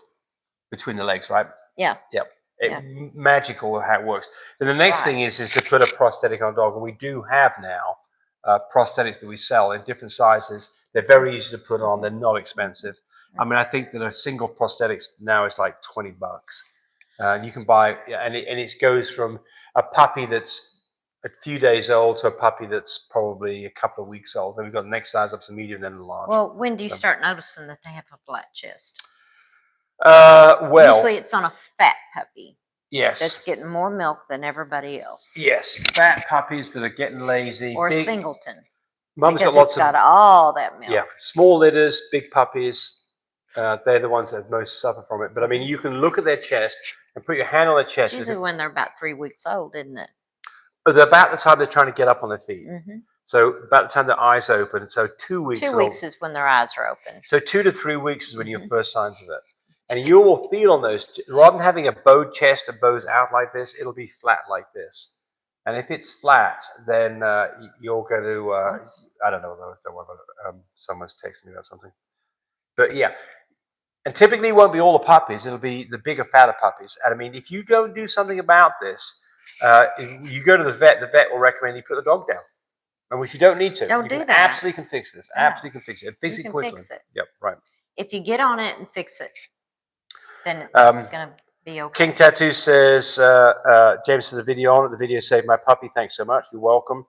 between the legs, right? Yeah. Yep. Magical how it works. Then the next thing is to put a prosthetic on a dog. And we do have now prosthetics that we sell in different sizes. They're very easy to put on. They're not expensive. I mean, I think that a single prosthetics now is like $20. You can buy, and it goes from a puppy that's a few days old to a puppy that's probably a couple of weeks old. Then we've got the next size up to medium, then the large. Well, when do you start noticing that they have a flat chest? Well, usually it's on a fat puppy. Yes. That's getting more milk than everybody else. Yes. Fat puppies that are getting lazy. Or a singleton. Mum's because got lots it's got all that milk. Yeah. Small litters, big puppies. They're the ones that most suffer from it. But I mean, you can look at their chest and put your hand on their chest. Usually when they're about 3 weeks old, isn't it? They're about the time they're trying to get up on their feet. Mm-hmm. So about the time their eyes open. So 2 weeks. 2 weeks is when their eyes are open. So 2 to 3 weeks is when you have first signs of it. And you will feel on those, rather than having a bowed chest that bows out like this, it'll be flat like this. And if it's flat, then you're going to, I don't know, don't worry about it. Someone's texting me about something. But yeah, and typically it won't be all the puppies, it'll be the bigger, fatter puppies. And I mean, if you don't do something about this, if you go to the vet will recommend you put the dog down. And which you don't need to. Don't you do can that. absolutely can fix this. Yeah. Absolutely can fix it. And fix You it can quickly. fix it. Yep, right. If you get on it and fix it, then it's going to be okay. King Tattoo says, James has a video on it. The video saved my puppy. Thanks so much. You're welcome.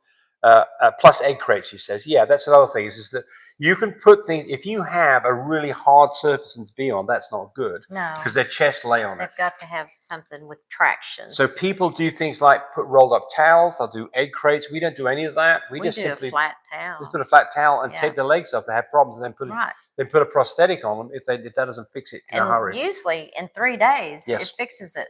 Plus egg crates, he says. Yeah, that's another thing. Is that you can put things, if you have a really hard surface to be on, that's not good. No. Because their chest lay on it. They've got to have something with traction. So people do things like put rolled up towels. They'll do egg crates. We don't do any of that. We just do simply a flat towel. just put a flat towel and take the legs off. They have problems, and then put a prosthetic on them if that doesn't fix it in a hurry. Usually in 3 days, it fixes it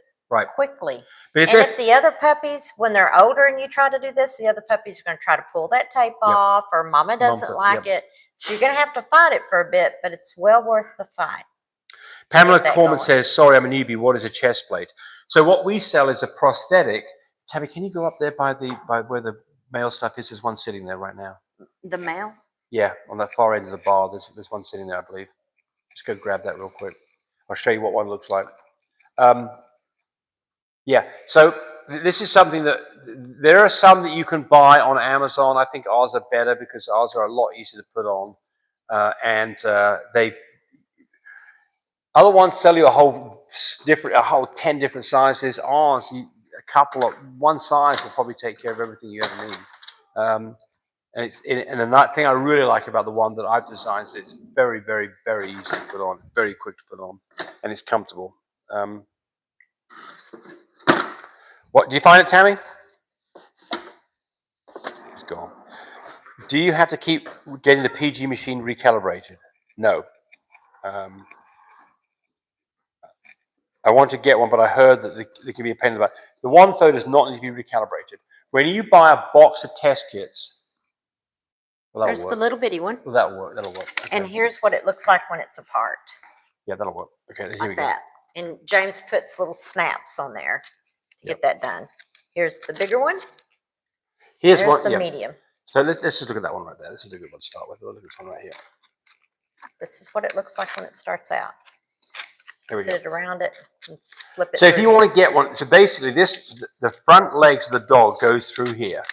quickly. But if the other puppies, when they're older and you try to do this, the other puppies are going to try to pull that tape off, or mama doesn't like it. So you're going to have to fight it for a bit, but it's well worth the fight. Pamela Corman says, sorry, I'm a newbie. What is a chest plate? So what we sell is a prosthetic. Tammy, can you go up there by where the male stuff is? There's one sitting there right now. The male? Yeah, on that far end of the bar. There's one sitting there, I believe. Just go grab that real quick. I'll show you what one looks like. Yeah, so this is something that there are some that you can buy on Amazon. I think ours are better because ours are a lot easier to put on, and other ones sell you a whole 10 different sizes. Ours, one size will probably take care of everything you ever need. And the thing I really like about the one that I've designed is it's very, very, very easy to put on, very quick to put on, and it's comfortable. What do you find it, Tammy? It's gone. Do you have to keep getting the PG machine recalibrated? No. I want to get one, but I heard that there can be a pain in the butt. The one, though, does not need to be recalibrated. When you buy a box of test kits, there's the little bitty one. Well, that'll work. That'll work. Okay. And here's what it looks like when it's apart. Yeah, that'll work. Okay, here we go. And James puts little snaps on there to get that done. Here's the bigger one. Here's the medium. So let's just look at that one right there. This is a good one to start with. Look at this one right here. This is what it looks like when it starts out. There we go. Put it around it and slip it. So if you want to get one, so basically the front legs of the dog goes through here.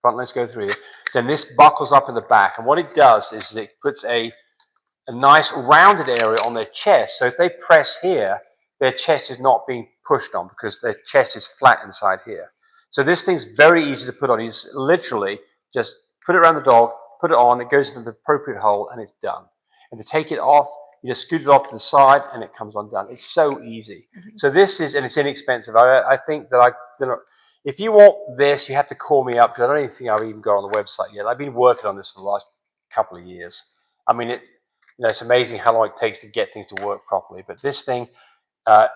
Front legs go through here. Then this buckles up in the back, and what it does is it puts a nice rounded area on their chest. So if they press here, their chest is not being pushed on because their chest is flat inside here. So this thing's very easy to put on. You just literally just put it around the dog, put it on, it goes into the appropriate hole, and it's done. And to take it off, you just scoot it off to the side, and it comes undone. It's so easy. So this is, and it's inexpensive. I think that if you want this, you have to call me up because I don't even think I've even got on the website yet. I've been working on this for the last couple of years. I mean, it's amazing how long it takes to get things to work properly. But this thing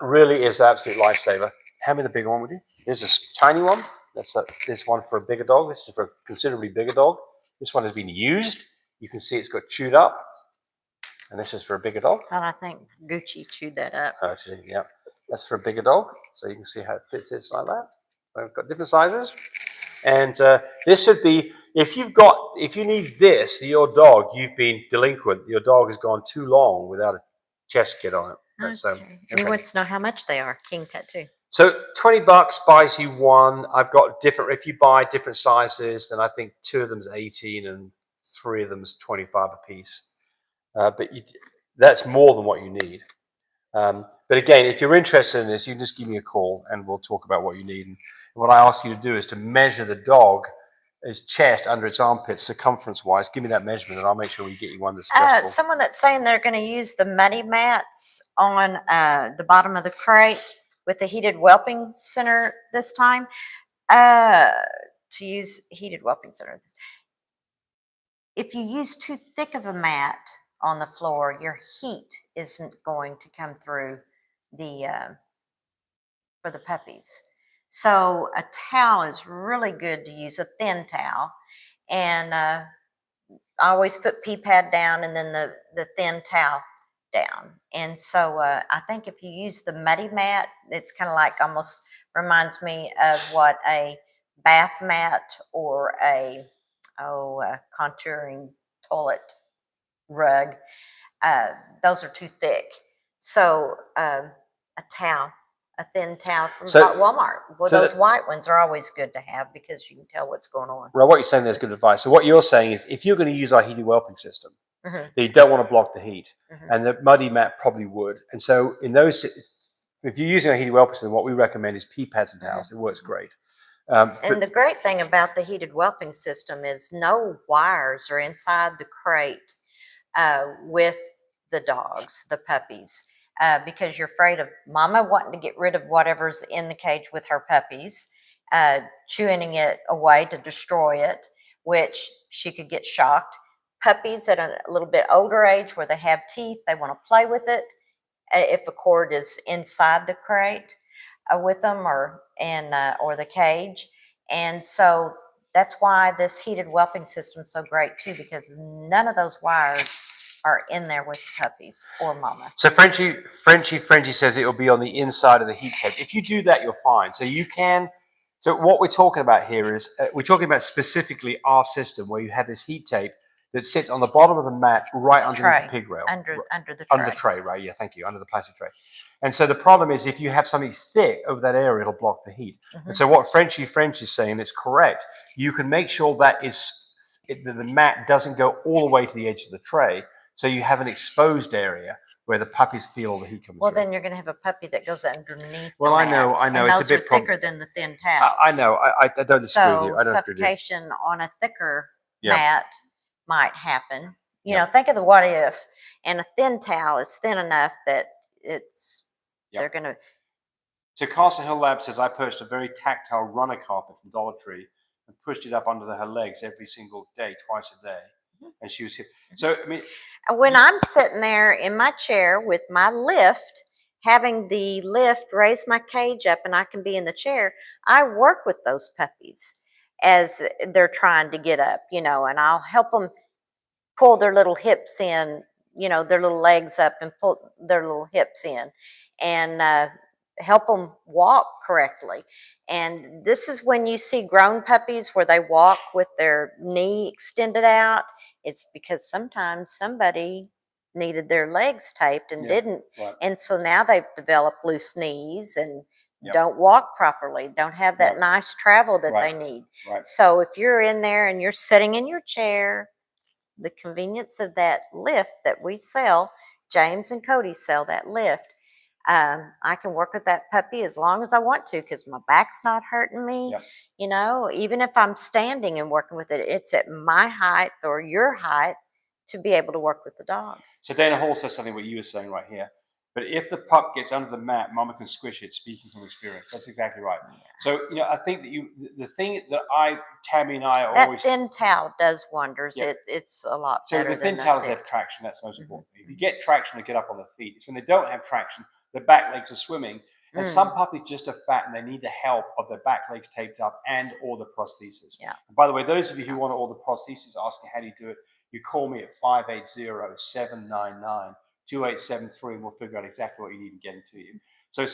really is an absolute lifesaver. Hand me the bigger one, would you? There's a tiny one. This one for a bigger dog. This is for a considerably bigger dog. This one has been used. You can see it's got chewed up. And this is for a bigger dog. Well, I think Gucci chewed that up. Actually, yeah. That's for a bigger dog. So you can see how it fits in like that. So I've got different sizes. And this would be, if you need this for your dog, you've been delinquent. Your dog has gone too long without a chest kit on it. Okay. And he wants to know how much they are, King Tattoo. So $20 buys you one. I've got different, if you buy different sizes, then I think 2 of them is 18 and 3 of them is 25 a piece. But that's more than what you need. But again, if you're interested in this, you can just give me a call and we'll talk about what you need. And what I ask you to do is to measure the dog's chest under its armpits, circumference-wise. Give me that measurement and I'll make sure we get you one that's adjustable. Someone that's saying they're going to use the muddy mats on the bottom of the crate with the heated whelping center this time. To use heated whelping center. If you use too thick of a mat on the floor, your heat isn't going to come through for the puppies. So a towel is really good to use, a thin towel. And I always put pee pad down and then the thin towel down. And so I think if you use the muddy mat, it's kind of like almost reminds me of what a bath mat or a contouring toilet rug. Those are too thick. So a towel, a thin towel from Walmart. Well, those white ones are always good to have because you can tell what's going on. Right, what you're saying there's good advice. So what you're saying is if you're going to use our heated whelping system, then you don't want to block the heat. And the muddy mat probably would. And so in those, if you're using a heated whelping system, what we recommend is pea pads and towels. It works great. And the great thing about the heated whelping system is no wires are inside the crate with the dogs, the puppies, because you're afraid of mama wanting to get rid of whatever's in the cage with her puppies, chewing it away to destroy it, which she could get shocked. Puppies at a little bit older age where they have teeth, they want to play with it. If a cord is inside the crate with them or the cage. And so that's why this heated whelping system is so great too, because none of those wires are in there with puppies or mama. So Frenchie says it will be on the inside of the heat tape. If you do that, you're fine. So you can. So what we're talking about here is we're talking about specifically our system where you have this heat tape that sits on the bottom of the mat right underneath the pig rail. Under the tray. Under the tray, right? Yeah, thank you. Under the plastic tray. And so the problem is if you have something thick over that area, it'll block the heat. And so what French is saying is correct. You can make sure that the mat doesn't go all the way to the edge of the tray. So you have an exposed area where the puppies feel all the heat coming through. Well, then you're going to have a puppy that goes underneath. Well, I know. And It's those a bit are thicker than the thin towels. I know. I don't disagree with you. I don't suffocation on a thicker mat might happen. You know, think of the what if, and a thin towel is thin enough that they're going to. So Castle Hill Lab says, I purchased a very tactile runner carpet from Dollar Tree and pushed it up under her legs every single day, twice a day. And she was here. So, I mean. When I'm sitting there in my chair with my lift, having the lift raise my cage up and I can be in the chair, I work with those puppies as they're trying to get up, and I'll help them pull their little hips in, their little legs up and pull their little hips in and help them walk correctly. And this is when you see grown puppies where they walk with their knee extended out. It's because sometimes somebody needed their legs taped and didn't. Right. And so now they've developed loose knees and don't walk properly, don't have that nice travel that they need. Right. So if you're in there and you're sitting in your chair, the convenience of that lift that we sell, James and Cody sell that lift. I can work with that puppy as long as I want to because my back's not hurting me. Even if I'm standing and working with it, it's at my height or your height to be able to work with the dog. So Dana Hall says something what you were saying right here. But if the pup gets under the mat, mama can squish it, speaking from experience. That's exactly right. So, I think that the thing that Tammy and I are always. That thin towel does wonders. It's a lot better. So the thin towels have traction. That's the most important thing. If you get traction to get up on their feet, it's when they don't have traction, their back legs are swimming. And some puppies just are fat and they need the help of their back legs taped up and or the prosthesis. And by the way, those of you who want all the prosthesis asking how do you do it, you call me at 580-799-2873 and we'll figure out exactly what you need and get it to you. So I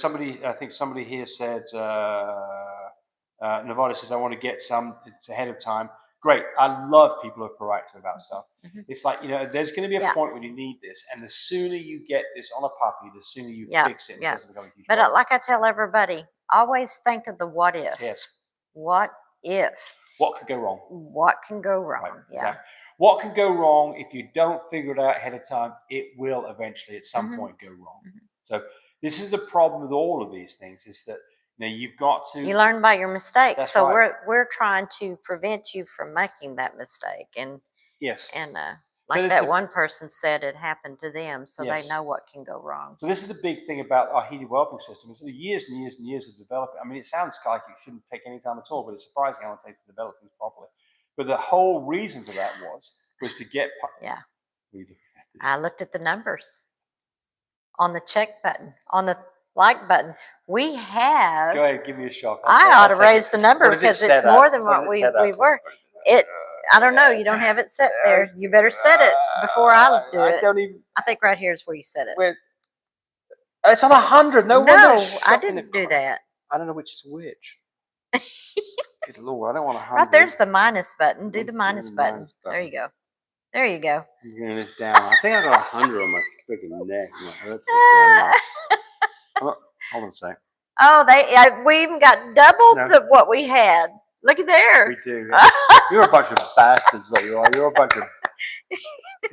think somebody here said, Nevada says, I want to get some, it's ahead of time. Great. I love people who are proactive about stuff. It's like, there's going to be a point when you need this. And the sooner you get this on a puppy, the sooner you fix it. It doesn't become a huge problem. Like I tell everybody, always think of the what if. Yes. What if? What could go wrong? What can go wrong? Right, exactly. What can go wrong if you don't figure it out ahead of time? It will eventually at some point go wrong. So this is the problem with all of these things is that you've got to. You learn by your mistakes. So we're trying to prevent you from making that mistake. And like that one person said, it happened to them, so they know what can go wrong. So this is the big thing about our heated whelping system. It's years and years and years of developing. I mean, it sounds like it shouldn't take any time at all, but it's surprising how long it takes to develop things properly. But the whole reason for that was to get. I looked at the numbers on the check button, on the like button. We have. Go ahead, give me a shock. I ought to raise the number because it's more than what we were. I don't know. You don't have it set there. You better set it before I do I it. don't even. I think right here is where you set it. Where, it's on 100. No, wonder No, it's I shot in didn't the do that. I don't know which is which. Good Lord, I don't want 100. Right there's the minus button. Do I'm the doing minus the button. minus There button. you go. There you go. I'm getting this down. I think I got 100 on my freaking neck. And it hurts so damn much. Hold on a sec. Oh, we even got double what we had. Look at there. We do. You're a bunch of bastards, what you are. You're a bunch of.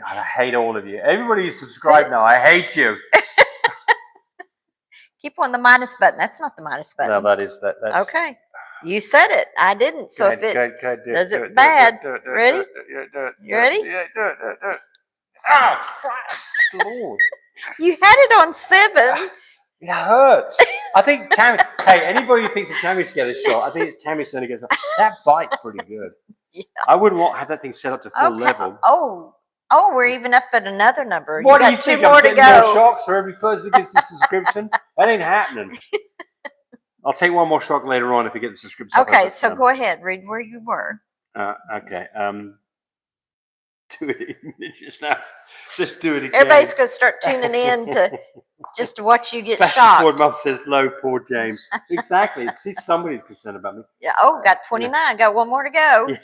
God, I hate all of you. Everybody who's subscribed now, I hate you. Keep on the minus button. That's not the minus button. No, that's okay. You said it. I didn't. So if it does it bad, ready? You ready? Yeah, do it. Oh, Christ, Lord. You had it on 7. It hurts. I think Tammy. Hey, anybody who thinks that Tammy should get a shot, I think it's Tammy's going to get a shot. That bite's pretty good. Yeah. I wouldn't want to have that thing set up to full level. Oh, we're even up at another number. What you do got you think? 2 more I'm to getting go. more shocks for every person who gets the subscription? That ain't happening. I'll take one more shock later on if you get the subscription. Okay, so go ahead. Read where you were. Okay. Do it just now. Just do it again. Everybody's going to start tuning in to just to watch you get Ford shocked. Mum says, "Low, poor James." Exactly. See, somebody's concerned about me. Yeah. Oh, got 29. Got 1 more to go. Yeah.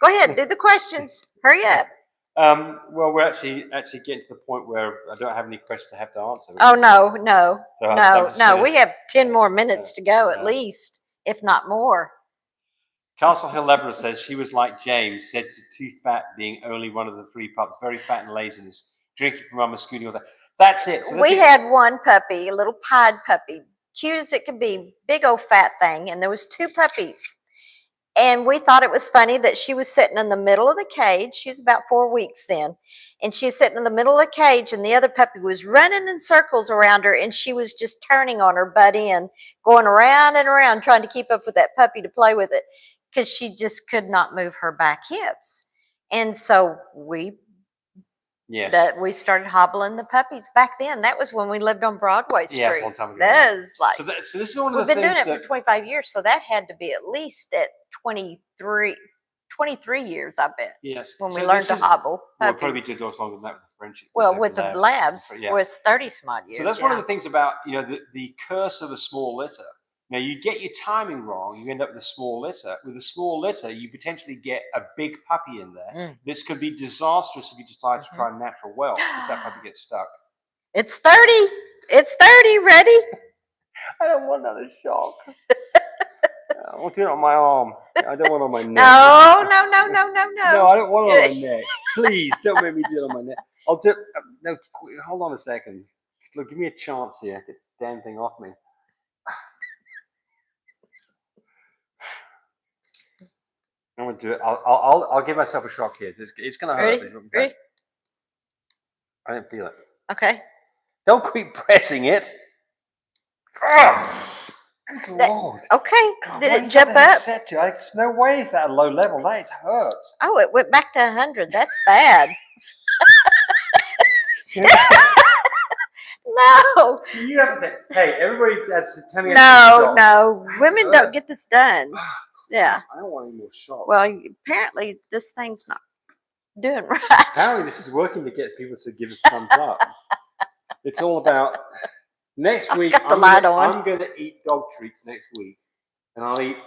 Go ahead. Do the questions. Hurry up. Well, we're actually getting to the point where I don't have any questions to have to answer. Oh no. So We have 10 more minutes to go at least, if not more. Castle Hill Labrador says she was like James, said to too fat being only one of the 3 pups, very fat and laziness, drinking from mama, scooting all that. That's it. So we had one puppy, a little pied puppy, cute as it could be, big old fat thing, and there was 2 puppies. And we thought it was funny that she was sitting in the middle of the cage. She was about 4 weeks then. And she was sitting in the middle of the cage, and the other puppy was running in circles around her, and she was just turning on her butt end, going around and around, trying to keep up with that puppy to play with it, because she just could not move her back hips. And so we started hobbling the puppies back then. That was when we lived on Broadway Street. Yeah, a long time ago. That is like, so this is one of we've the been things doing it for 25 years, so that had to be at least at 23 years, I bet. Yes. When we learned to hobble. Well, probably did those longer than that with the friendship. Well, with the labs was 30 some odd years. So that's one of the things about the curse of a small litter. Now you get your timing wrong, you end up with a small litter. With a small litter, you potentially get a big puppy in there. This could be disastrous if you decide to try natural whelp, if that puppy gets stuck. It's 30. It's 30. Ready? I don't want another shock. I want it on my arm. I don't want it on my neck. No. No, I don't want it on my neck. Please don't make me do it on my neck. I'll do. No, hold on a second. Look, give me a chance here. Get this damn thing off me. I'm gonna do it. I'll give myself a shock here. It's gonna hurt. Ready? I didn't feel it. Okay. Don't keep pressing it. Oh, good Lord. Okay. God, did it jump up? There's no way is that a low level. That hurts. Oh, it went back to 100. That's bad. No. You have to. Hey, everybody has tell me. No. Women don't get this done. Yeah. I don't want any more shots. Well, apparently this thing's not doing right. Apparently this is working to get people to give us thumbs up. It's all about next week. I'm going to eat dog treats next week, and I'll eat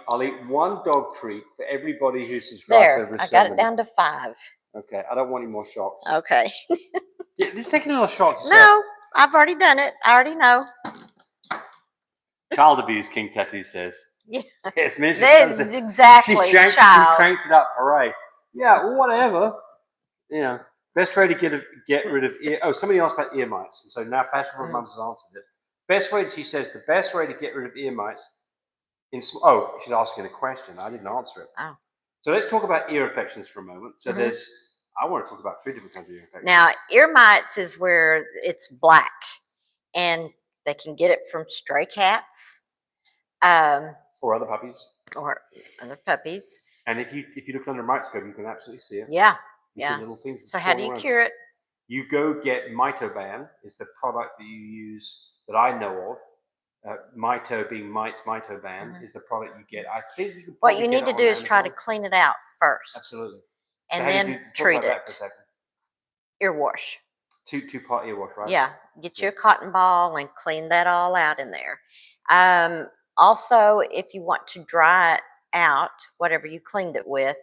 1 dog treat for everybody who subscribes over 7. I got it down to 5. Okay, I don't want any more shots. Okay. Yeah, just take a little shot. No, I've already done it. I already know. Child abuse, King Tattoo says. Yeah. Yes, That's exactly. She cranked it up. Hooray. Yeah, well, whatever. Best way to get rid of ear. Oh, somebody asked about ear mites. And so now Passion for Mums has answered it. Best way, she says, the best way to get rid of ear mites. She's asking a question. I didn't answer it. Oh. So let's talk about ear infections for a moment. So I want to talk about 3 different kinds of ear infections. Now, ear mites is where it's black, and they can get it from stray cats. Or other puppies. And if you look under a microscope, you can absolutely see it. Yeah. You see little things. So how do you cure it? You go get Mitoban, is the product that you use that I know of. Mito being Mito Band is the product you get. I think you can. What probably you get need it to on do is try to Amazon. clean it out first, Absolutely. and So how do then you talk treat about that for a it. second? Ear wash. Two-part ear wash, right? Yeah, get you a cotton ball and clean that all out in there. Also, if you want to dry out whatever you cleaned it with,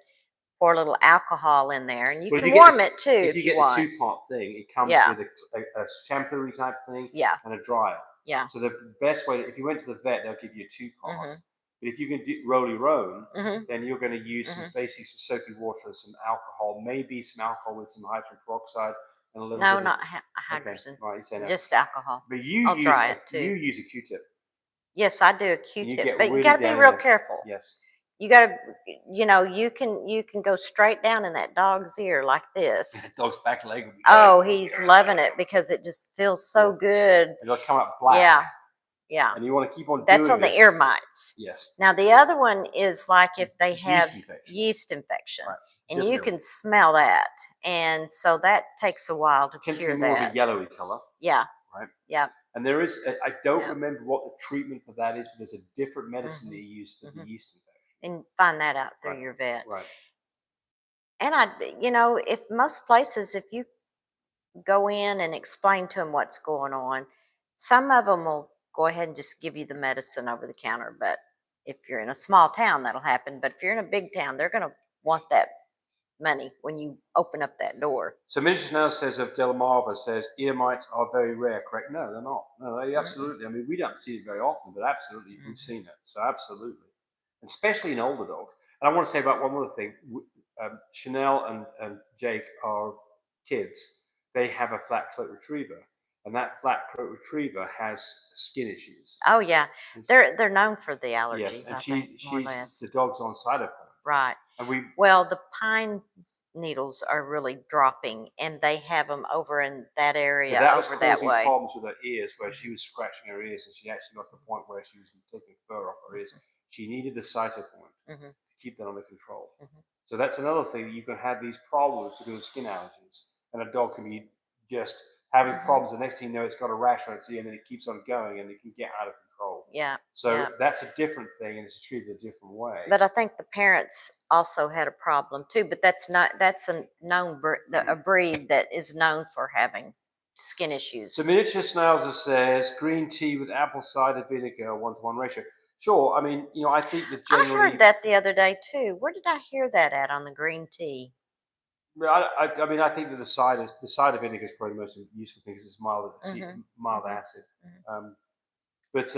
pour a little alcohol in there, and you Well, can warm it too if if you you get want. the two-part thing, it comes Yeah. with a shampoo type thing Yeah, and a dryer. yeah. So the best way, if you went to the vet, they'll give you a two-part. Mhm. But if you can do roll, Mhm. then you're going to use some basically some soapy water, some alcohol, maybe some alcohol with some hydrogen peroxide and a little No, bit not of hydrogen. right, you say no. Just alcohol. But you I'll use dry it too. you use a Q-tip. Yes, I do a And you Q-tip, get but you really got to be down in real there. careful. Yes. You got to, you can go straight down in that dog's ear like this. Dog's back leg will be Oh, he's loving it because it just feels so good. It'll come out black. Yeah, yeah. And you want to keep on That's doing on the this. ear mites. Yes. Now the other one is like if they have yeast infection. Right. and you can smell that, and so that takes a while to Tends to cure be more that. of a yellowy color. Yeah. Right. Yeah. And there is, I don't remember what the treatment for that is, but there's a different medicine they use for the yeast infection. And find that out through your vet. Right. And if most places, if you go in and explain to them what's going on, some of them will go ahead and just give you the medicine over the counter. But if you're in a small town, that'll happen. But if you're in a big town, they're going to want that money when you open up that door. So Miniature Now says of Delamarva says ear mites are very rare, correct? No, they're not. No, they absolutely. I mean, we don't see it very often, but absolutely, we've seen it. So absolutely, especially in older dogs. And I want to say about one other thing. Chanel and Jake are kids. They have a flat coat retriever, and that flat coat retriever has skin issues. Oh yeah, they're known for the allergies. Yes, and I think more or less. the dog's on cytopine. Right. And the pine needles are really dropping, and they have them over in that area, that was over that causing way. problems with her ears, where she was scratching her ears, and she actually got to the point where she was taking fur off her ears. She needed the cytopoint to keep that under control. So that's another thing. You can have these problems to do with skin allergies, and a dog can be just having problems. The next thing you know, it's got a rash on its ear, and then it keeps on going, and it can get out of control. Yeah. So that's a different thing, and it's treated a different way. But I think the parents also had a problem too. But that's a known a breed that is known for having skin issues. So Miniature Schnauzer says green tea with apple cider vinegar 1-to-1 ratio. Sure, I mean, I think that generally. I heard that the other day too. Where did I hear that at on the green tea? I mean, I think that the cider vinegar is probably the most useful thing because it's mild, mild acid. But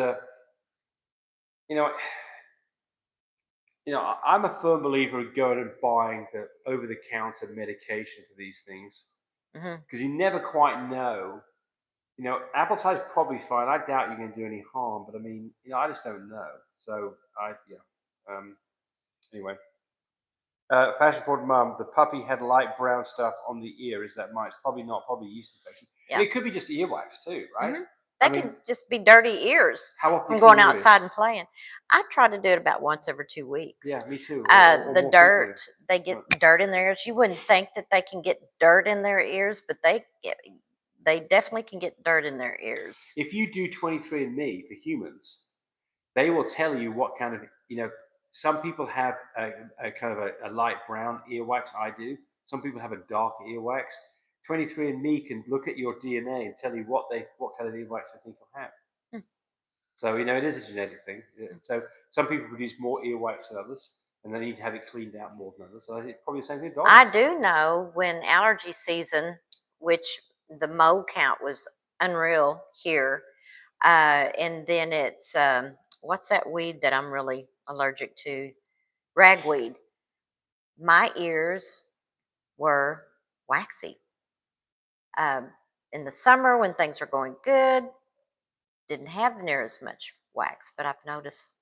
I'm a firm believer in going and buying the over-the-counter medication for these things because you never quite know. Apple cider is probably fine. I doubt you're going to do any harm, but I mean, I just don't know. So anyway. Fashion Forward Mum, the puppy had light brown stuff on the ear. Is that mites? Probably not. Probably yeast infection. Yeah. And it could be just earwax too, right? They can just be dirty ears from going outside and playing. I try to do it about once every 2 weeks. Yeah, me too. The dirt, they get dirt in their ears. You wouldn't think that they can get dirt in their ears, but they definitely can get dirt in their ears. If you do 23andMe for humans, they will tell you what kind of, some people have a kind of a light brown earwax. I do. Some people have a dark earwax. 23andMe can look at your DNA and tell you what kind of earwax they think you'll have. So it is a genetic thing. So some people produce more earwax than others, and they need to have it cleaned out more than others. So it's probably the same thing. I do know when allergy season, which the mole count was unreal here, and then it's what's that weed that I'm really allergic to? Ragweed. My ears were waxy. In the summer when things are going good, didn't have near as much wax, but I've noticed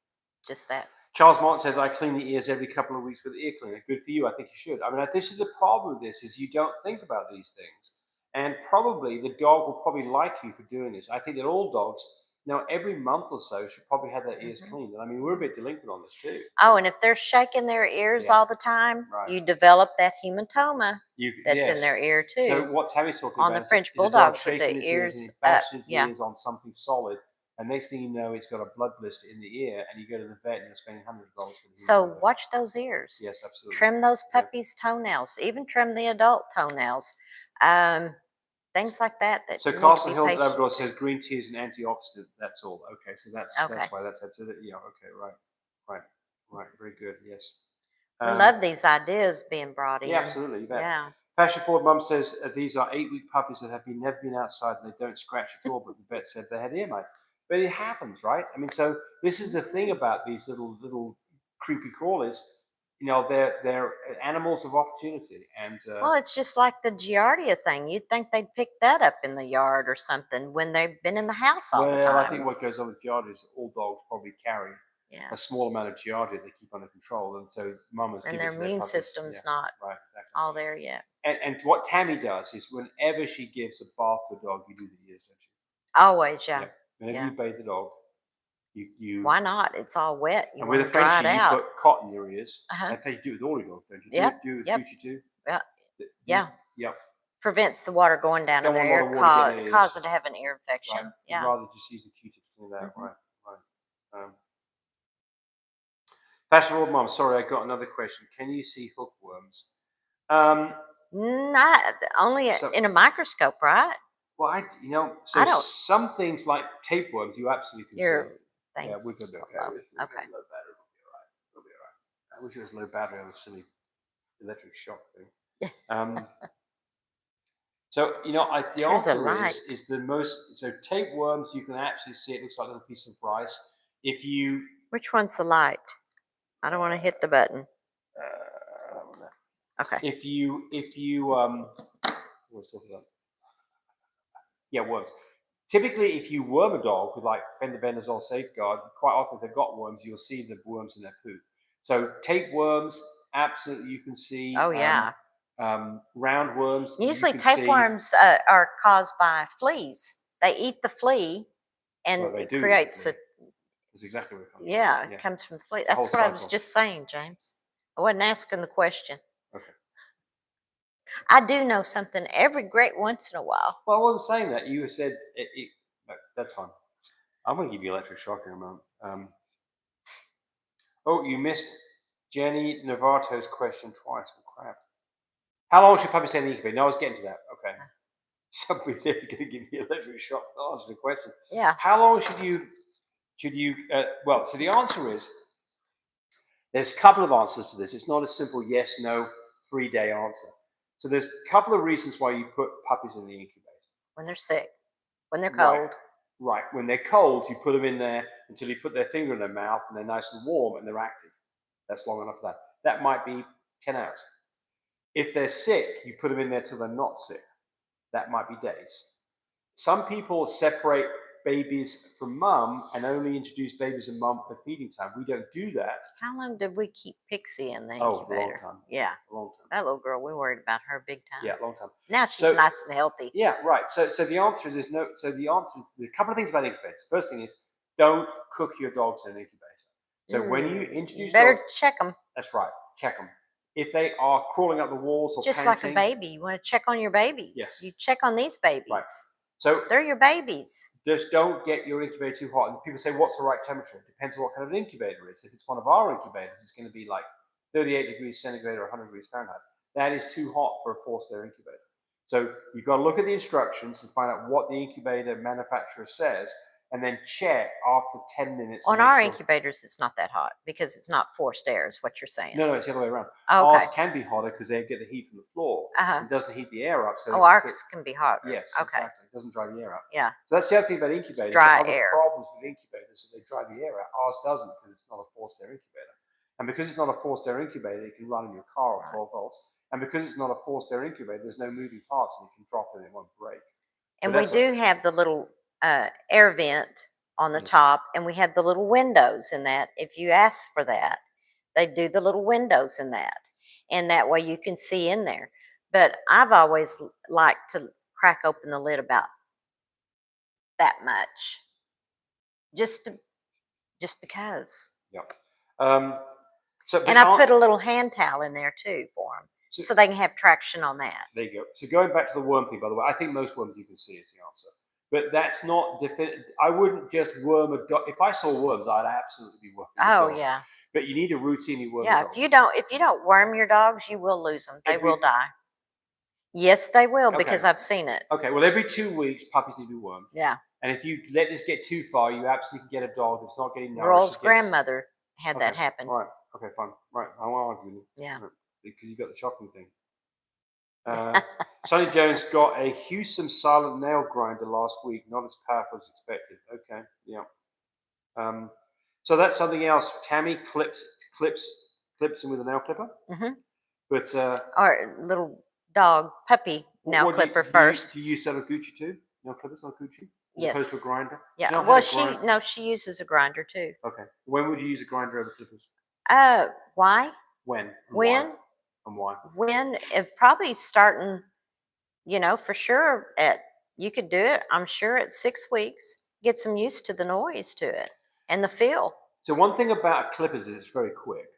just that. Charles Martin says, I clean the ears every couple of weeks with ear cleaner. Good for you. I think you should. I mean, this is the problem with this, is you don't think about these things. And probably the dog will probably like you for doing this. I think that all dogs, every month or so should probably have their ears cleaned. I mean, we're a bit delinquent on this too. Oh, and if they're shaking their ears all the time, you develop that hematoma that's in their ear too. So what Tammy's talking on about the French is Bulldogs with the ears ears on something solid, and next thing you know, it's got a blood blister in the ear, and you go to the vet and you're spending $100 for the So watch those ears. Yes, absolutely. Trim those puppies' toenails. Even trim the adult toenails. Things like that. So you need to Castle be Hill patient. Labrador says green tea is an antioxidant. That's all. Okay, so that's Okay. why that's yeah. Okay, right. Very good. Yes. We love these ideas being brought in. Yeah, absolutely. You bet. Yeah. Fashion Forward Mum says these are 8-week puppies that have never been outside and they don't scratch at all, but the vet said they had ear mites. But it happens, right? I mean, so this is the thing about these little creepy crawlies. You know, they're animals of opportunity, and Well, it's just like the Giardia thing. You'd think they'd pick that up in the yard or something when they've been in the house all the well, time. I think what goes on with Giardia is all dogs probably carry a small amount of Giardia they keep under control, and so mamas and give their it to their immune puppies. system's not Right, exactly. all there yet. And what Tammy does is whenever she gives a bath to a dog, you do the ears, don't you? Always, yeah. Whenever you bathe the dog, you Why not? It's all wet. You and with want a to dry it Frenchie, you out. put cotton in your ears. Uh-huh. In fact, you do it with all your dogs, don't you? Yep, Do it with yep. Fuchsia too? Yeah. Yep. Prevents the water going down Don't in want their a ear, lot of water getting in your cause ears. it to have an ear infection. Right. Yeah. You'd rather just use the Q-tips to clean that. Mhm. Right. Passion Old Mom, sorry, I got another question. Can you see hookworms? Not only So- in a microscope, right? Well, I don't- some things like tapeworms, you absolutely can Your see. things. Yeah, we could be okay. low. With low Okay. battery, we'll be all right. I wish it was low battery on a silly electric shock thing. So the There's a answer light. is the most. So tapeworms, you can actually see it looks like a little piece of rice. If you Which one's the light? I don't want to hit the button. Okay. if you what's that? Yeah, worms. Typically, if you worm a dog with like fenbendazole safeguard, quite often if they've got worms, you'll see the worms in their poo. So tapeworms, absolutely, you can see. Oh yeah. Roundworms. Usually, you can see, tapeworms are caused by fleas. They eat the flea, and Well, they it do eat the creates flea. a. That's exactly what it comes Yeah, from. it comes from the flea. The whole That's what I was cycle. just saying, James. I wasn't asking the question. Okay. I do know something every great once in a while. Well, I wasn't saying that. You said no, that's fine. I'm going to give you electric shock in a moment. Oh, you missed Jenny Novato's question twice. Oh, crap. How long should puppy stay in the incubator? No, I was getting to that. Okay. Somebody there's going to give me electric shock to answer the question. Yeah. How long should you? Well, so the answer is there's a couple of answers to this. It's not a simple yes, no, 3-day answer. So there's a couple of reasons why you put puppies in the incubator. When they're sick, when they're cold. Right. When they're cold, you put them in there until you put their finger in their mouth and they're nice and warm and they're active. That's long enough for that. That might be 10 hours. If they're sick, you put them in there till they're not sick. That might be days. Some people separate babies from mum and only introduce babies and mum for feeding time. We don't do that. How long did we keep Pixie in the Oh, incubator? a long time. Yeah. A long time. That little girl, we worried about her big time. Yeah, a long time. Now she's nice and healthy. Yeah, right. So the answer is no. So the answer, there's a couple of things about incubators. First thing is, don't cook your dogs in an incubator. So when you introduce better dogs, check them. That's right. Check them. If they are crawling up the walls or Just panting, like a baby, you want to check on your babies. Yes. You check on these babies. Right. So They're your babies. just don't get your incubator too hot. And people say, what's the right temperature? It depends on what kind of an incubator it is. If it's one of our incubators, it's going to be like 38 degrees centigrade or 100 degrees Fahrenheit. That is too hot for a forced air incubator. So you've got to look at the instructions and find out what the incubator manufacturer says, and then check after 10 minutes. On our incubators, it's not that hot because it's not forced air, is what you're saying. No, it's the other way around. Oh, okay. Ours can be hotter because they get the heat from the floor. Uh-huh. It doesn't heat the air up. So ours can be hotter. Yes, okay. Exactly. It doesn't dry the air up. Yeah. So that's the other thing about incubators. Dry Other air. problems with incubators is they dry the air out. Ours doesn't because it's not a forced air incubator. And because it's not a forced air incubator, it can run in your car at 12 volts. And because it's not a forced air incubator, there's no moving parts and you can drop it and it won't break. And we do have the little air vent on the top, and we have the little windows in that. If you ask for that, they do the little windows in that. And that way you can see in there. But I've always liked to crack open the lid about that much. Just because. Yep. And I put a little hand towel in there too for them, so they can have traction on that. There you go. So going back to the worm thing, by the way, I think most worms you can see is the answer. But that's not I wouldn't just worm a dog. If I saw worms, I'd absolutely be worming a Oh dog. yeah. But you need a routinely worm Yeah, a dog. if you don't worm your dogs, you will lose them. They will die. Yes, they will, because I've seen it. Okay, well, every 2 weeks, puppies need to be wormed. Yeah. And if you let this get too far, you absolutely can get a dog that's not getting nourished. Royal's grandmother had that happen. All right. Okay, fine. Right. I won't argue with you. Yeah. Right. Because you got the shocking thing. Sonny Jones got a Hewsome silent nail grinder last week, not as powerful as expected. Okay, yeah. So that's something else. Tami clips him with a nail clipper. Mm-hmm. But or little dog puppy nail clipper first. Do you use that on Gucci too? Nail clippers on Gucci? Yes. As opposed to a grinder? Yeah. Well, she uses a grinder too. Okay. When would you use a grinder over clippers? Why? When? And why? When? Probably starting, for sure you could do it, I'm sure, at 6 weeks. Get some used to the noise to it and the feel. So one thing about clippers is it's very quick.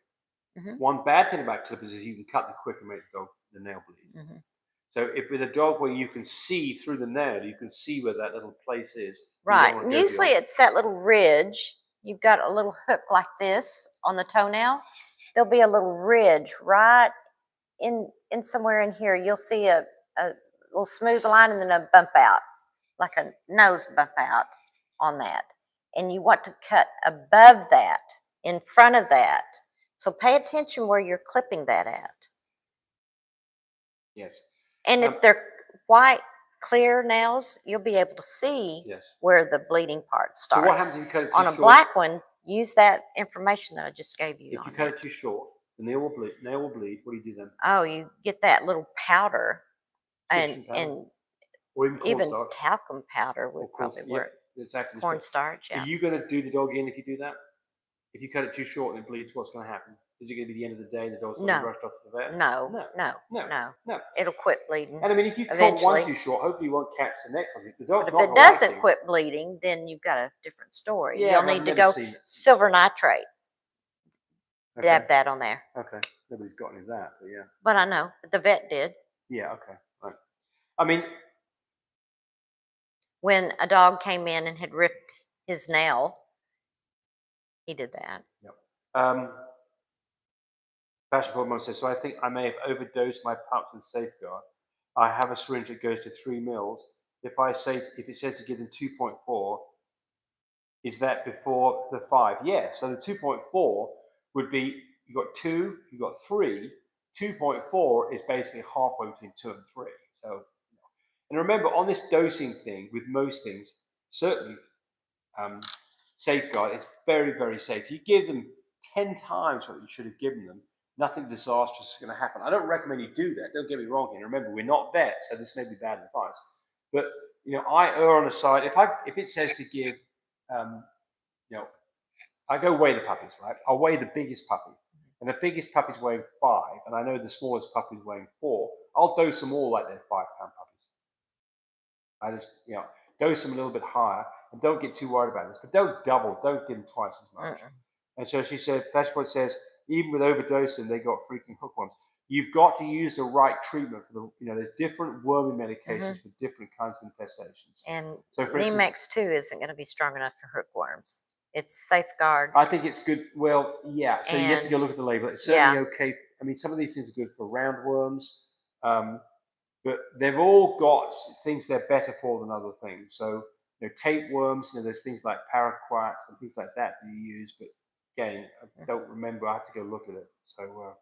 Mm-hmm. One bad thing about clippers is you can cut the quick and make the nail bleed. Mm-hmm. So if with a dog where you can see through the nail, you can see where that little place is. Right. And usually it's that little ridge. You've got a little hook like this on the toenail. There'll be a little ridge right in somewhere in here. You'll see a little smooth line and then a bump out, like a nose bump out on that. And you want to cut above that, in front of that. So pay attention where you're clipping that at. Yes. And if they're white, clear nails, you'll be able to see where the bleeding part starts. So what happens if you cut it too short? On a black one, use that information that I just gave you. If you cut it too short, the nail will bleed. What do you do then? Oh, you get that little powder, and or even cornstarch. talcum powder would probably work. Exactly. Cornstarch, yeah. Are you going to do the dog in if you do that? If you cut it too short and it bleeds, what's going to happen? Is it going to be the end of the day and the dog's going to be rushed off to the vet? No. It'll quit bleeding. And I mean, if you cut one too short, hopefully you won't catch the neck on it. The dog's but if it doesn't quit bleeding, then you've got a different story. Yeah, you'll need to go silver nitrate. Okay. Dab that on there. Okay. Nobody's got any of that, but yeah. But I know. The vet did. Yeah, okay. Right. I mean, when a dog came in and had ripped his nail, he did that. Yep. Passion for Mum says, so I think I may have overdosed my pups with Safeguard. I have a syringe that goes to 3 mils. If it says to give them 2.4, is that before the 5? Yeah. So the 2.4 would be, you got 2, you got 3. 2.4 is basically halfway between 2 and 3. So, and remember, on this dosing thing, with most things, certainly Safeguard, it's very, very safe. You give them 10 times what you should have given them, nothing disastrous is going to happen. I don't recommend you do that. Don't get me wrong here. Remember, we're not vets, so this may be bad advice. But I err on the side. If it says to give, I go weigh the puppies, right? I'll weigh the biggest puppy, and the biggest puppy's weighing 5, and I know the smallest puppy's weighing 4. I'll dose them all like they're 5-pound puppies. I just dose them a little bit higher, and don't get too worried about this. But don't double. Don't give them twice as much. And so she said, that's what it says. Even with overdosing, they got freaking hookworms. You've got to use the right treatment for there's different worming medications for different kinds of infestations. And so for instance, Nemex 2 isn't going to be strong enough for hookworms. It's Safeguard. I think it's good. Well, yeah. So you have to go look at the label. It's certainly okay. I mean, some of these things are good for roundworms, but they've all got things they're better for than other things. So tapeworms, there's things like paraquats and things like that you use, but again, I don't remember. I have to go look at it. So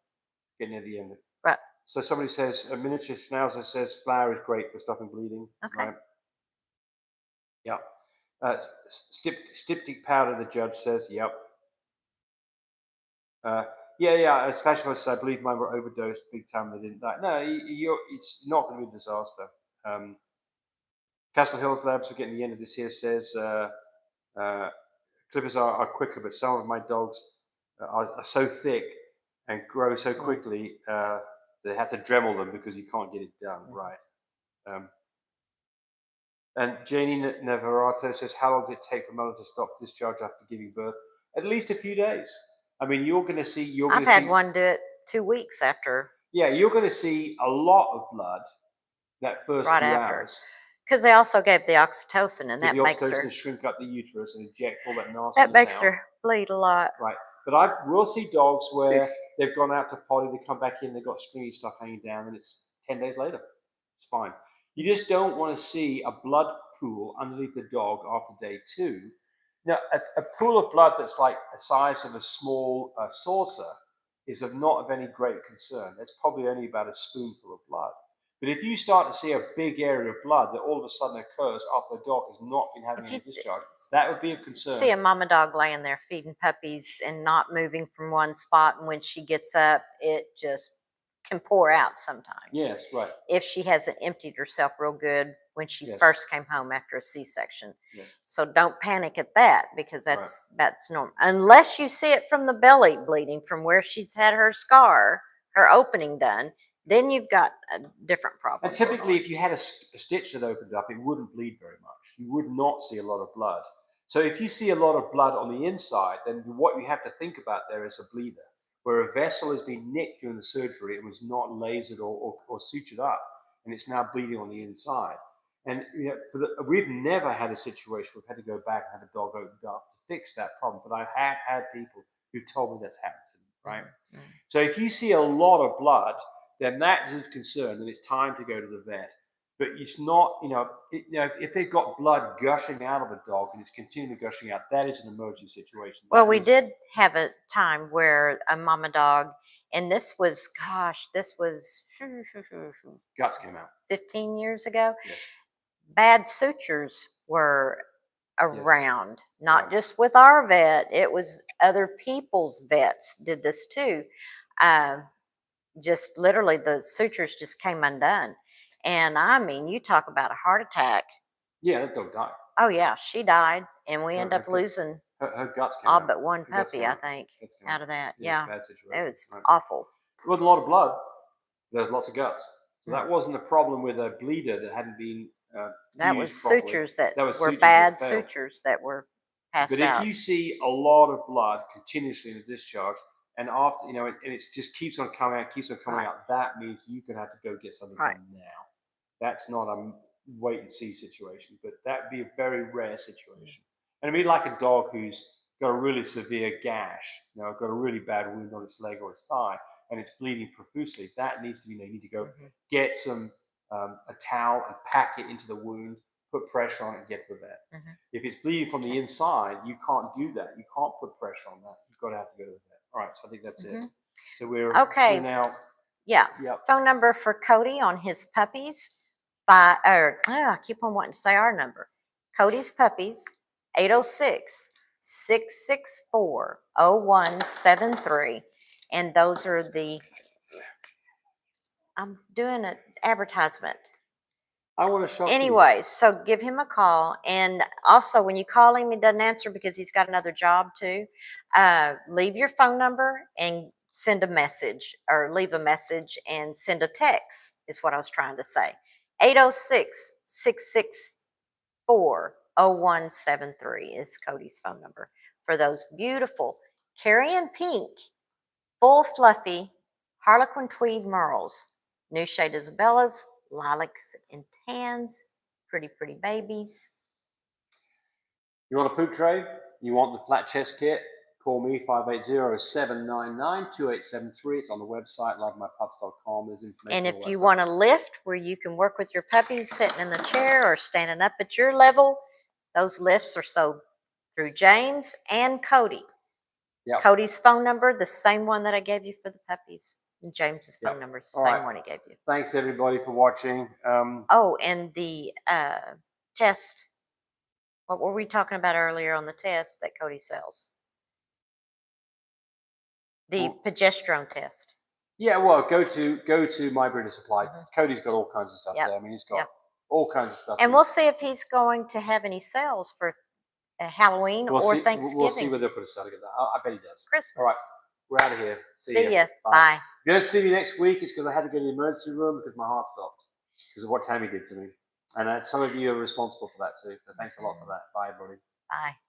getting near the end of it. Right. So somebody says, a miniature schnauzer says flour is great for stopping bleeding. Okay. Right? Yeah. Styptic powder, the judge says, yep. Yeah, as fashion I believe mine were overdosed big time. They didn't die. No, it's not going to be a disaster. Castle Hills Labs, we're getting the end of this here, says clippers are quicker, but some of my dogs are so thick and grow so quickly they have to Dremel them because you can't get it done right. And Janie Navarrato says, how long does it take for mother to stop discharge after giving birth? At least a few days. I mean, you're going to see. I've had one do it 2 weeks after. Yeah, you're going to see a lot of blood that first few hours. Because they also gave the oxytocin, and Give that the makes oxytocin her to shrink up the uterus and inject all that nastiness that makes out. her bleed a lot. Right. But I will see dogs where they've gone out to potty, they come back in, they've got stringy stuff hanging down, and it's 10 days later. It's fine. You just don't want to see a blood pool underneath the dog after day 2. Now, a pool of blood that's like the size of a small saucer is not of any great concern. That's probably only about a spoonful of blood. But if you start to see a big area of blood that all of a sudden occurs after the dog has not been having any discharge, that would be a concern. See a mama dog laying there feeding puppies and not moving from one spot, and when she gets up, it just can pour out sometimes. Yes, right. If she hasn't emptied herself real good when she Yes. first came home after a C-section. Yes. So don't panic at that, because that's normal. Unless you see it from the belly bleeding from where she's had her scar, her opening done, then you've got a different problem. And typically, if you had a stitch that opened up, it wouldn't bleed very much. You would not see a lot of blood. So if you see a lot of blood on the inside, then what you have to think about there is a bleeder, where a vessel has been nicked during the surgery and was not lasered or sutured up, and it's now bleeding on the inside. And we've never had a situation where we've had to go back and have a dog opened up to fix that problem. But I have had people who've told me that's happened to them, right? Mm-hmm. So if you see a lot of blood, then that is a concern, and it's time to go to the vet. But it's not, if they've got blood gushing out of a dog and it's continually gushing out, that is an emergency situation. Well, we did have a time where a mama dog, and this was guts came out 15 years ago. Yes. Bad sutures were around, not just with our vet. It was other people's vets did this too. Just literally the sutures just came undone. And I mean, you talk about a heart attack. Yeah, that dog died. Oh yeah, she died, and we ended up losing her guts came all out. but one puppy, I think, out of that. Yeah, bad situation. It was awful. There wasn't a lot of blood. There's lots of guts. So that wasn't a problem with a bleeder that hadn't been that was properly. Sutures that were bad sutures that were passed out. But if you see a lot of blood continuously in a discharge, and after, and it just keeps on coming out, that means you're going to have to go get something done now. That's not a wait and see situation, but that would be a very rare situation. And it'd be like a dog who's got a really severe gash, got a really bad wound on its leg or its thigh, and it's bleeding profusely. That needs to be, you need to go get some a towel and pack it into the wound, put pressure on it, and get to the vet. If it's bleeding from the inside, you can't do that. You can't put pressure on that. You've got to have to go to the vet. All right, so I think that's it. So we're now. Yeah. Yep. Phone number for Cody on his puppies. I keep on wanting to say our number. Cody's puppies, 806-664-0173. And those are I'm doing an advertisement. I want to show Anyway, so give him a call. And also, when you call him, he doesn't answer because he's got another job too. Leave your phone number and send a message, or leave a message and send a text, is what I was trying to say. 806-664-0173 is Cody's phone number for those beautiful carrion pink, full fluffy Harlequin tweed merles, new shade Isabellas, lilacs and tans, pretty babies. You want a poop tray? You want the flat chest kit? Call me, 580-799-2873. It's on the website, lovemypups.com. There's information. And if you want a lift where you can work with your puppies sitting in the chair or standing up at your level, those lifts are sold through James and Cody. Yep. Cody's phone number, the same one that I gave you for the puppies. And James's phone number is the same one he gave you. Thanks, everybody, for watching. And the test. What were we talking about earlier on the test that Cody sells? The progesterone test. Yeah, well, go to My Breeder Supply. Cody's got all kinds of stuff there. I mean, he's got all kinds of stuff. And we'll see if he's going to have any sales for Halloween or Thanksgiving. We'll see whether they'll put a sale together. I bet he does. Christmas. All right, we're out of here. See ya. Bye. If you don't see me next week, it's because I had to go to the emergency room because my heart stopped because of what Tammy did to me. And some of you are responsible for that too. So thanks a lot for that. Bye, everybody. Bye.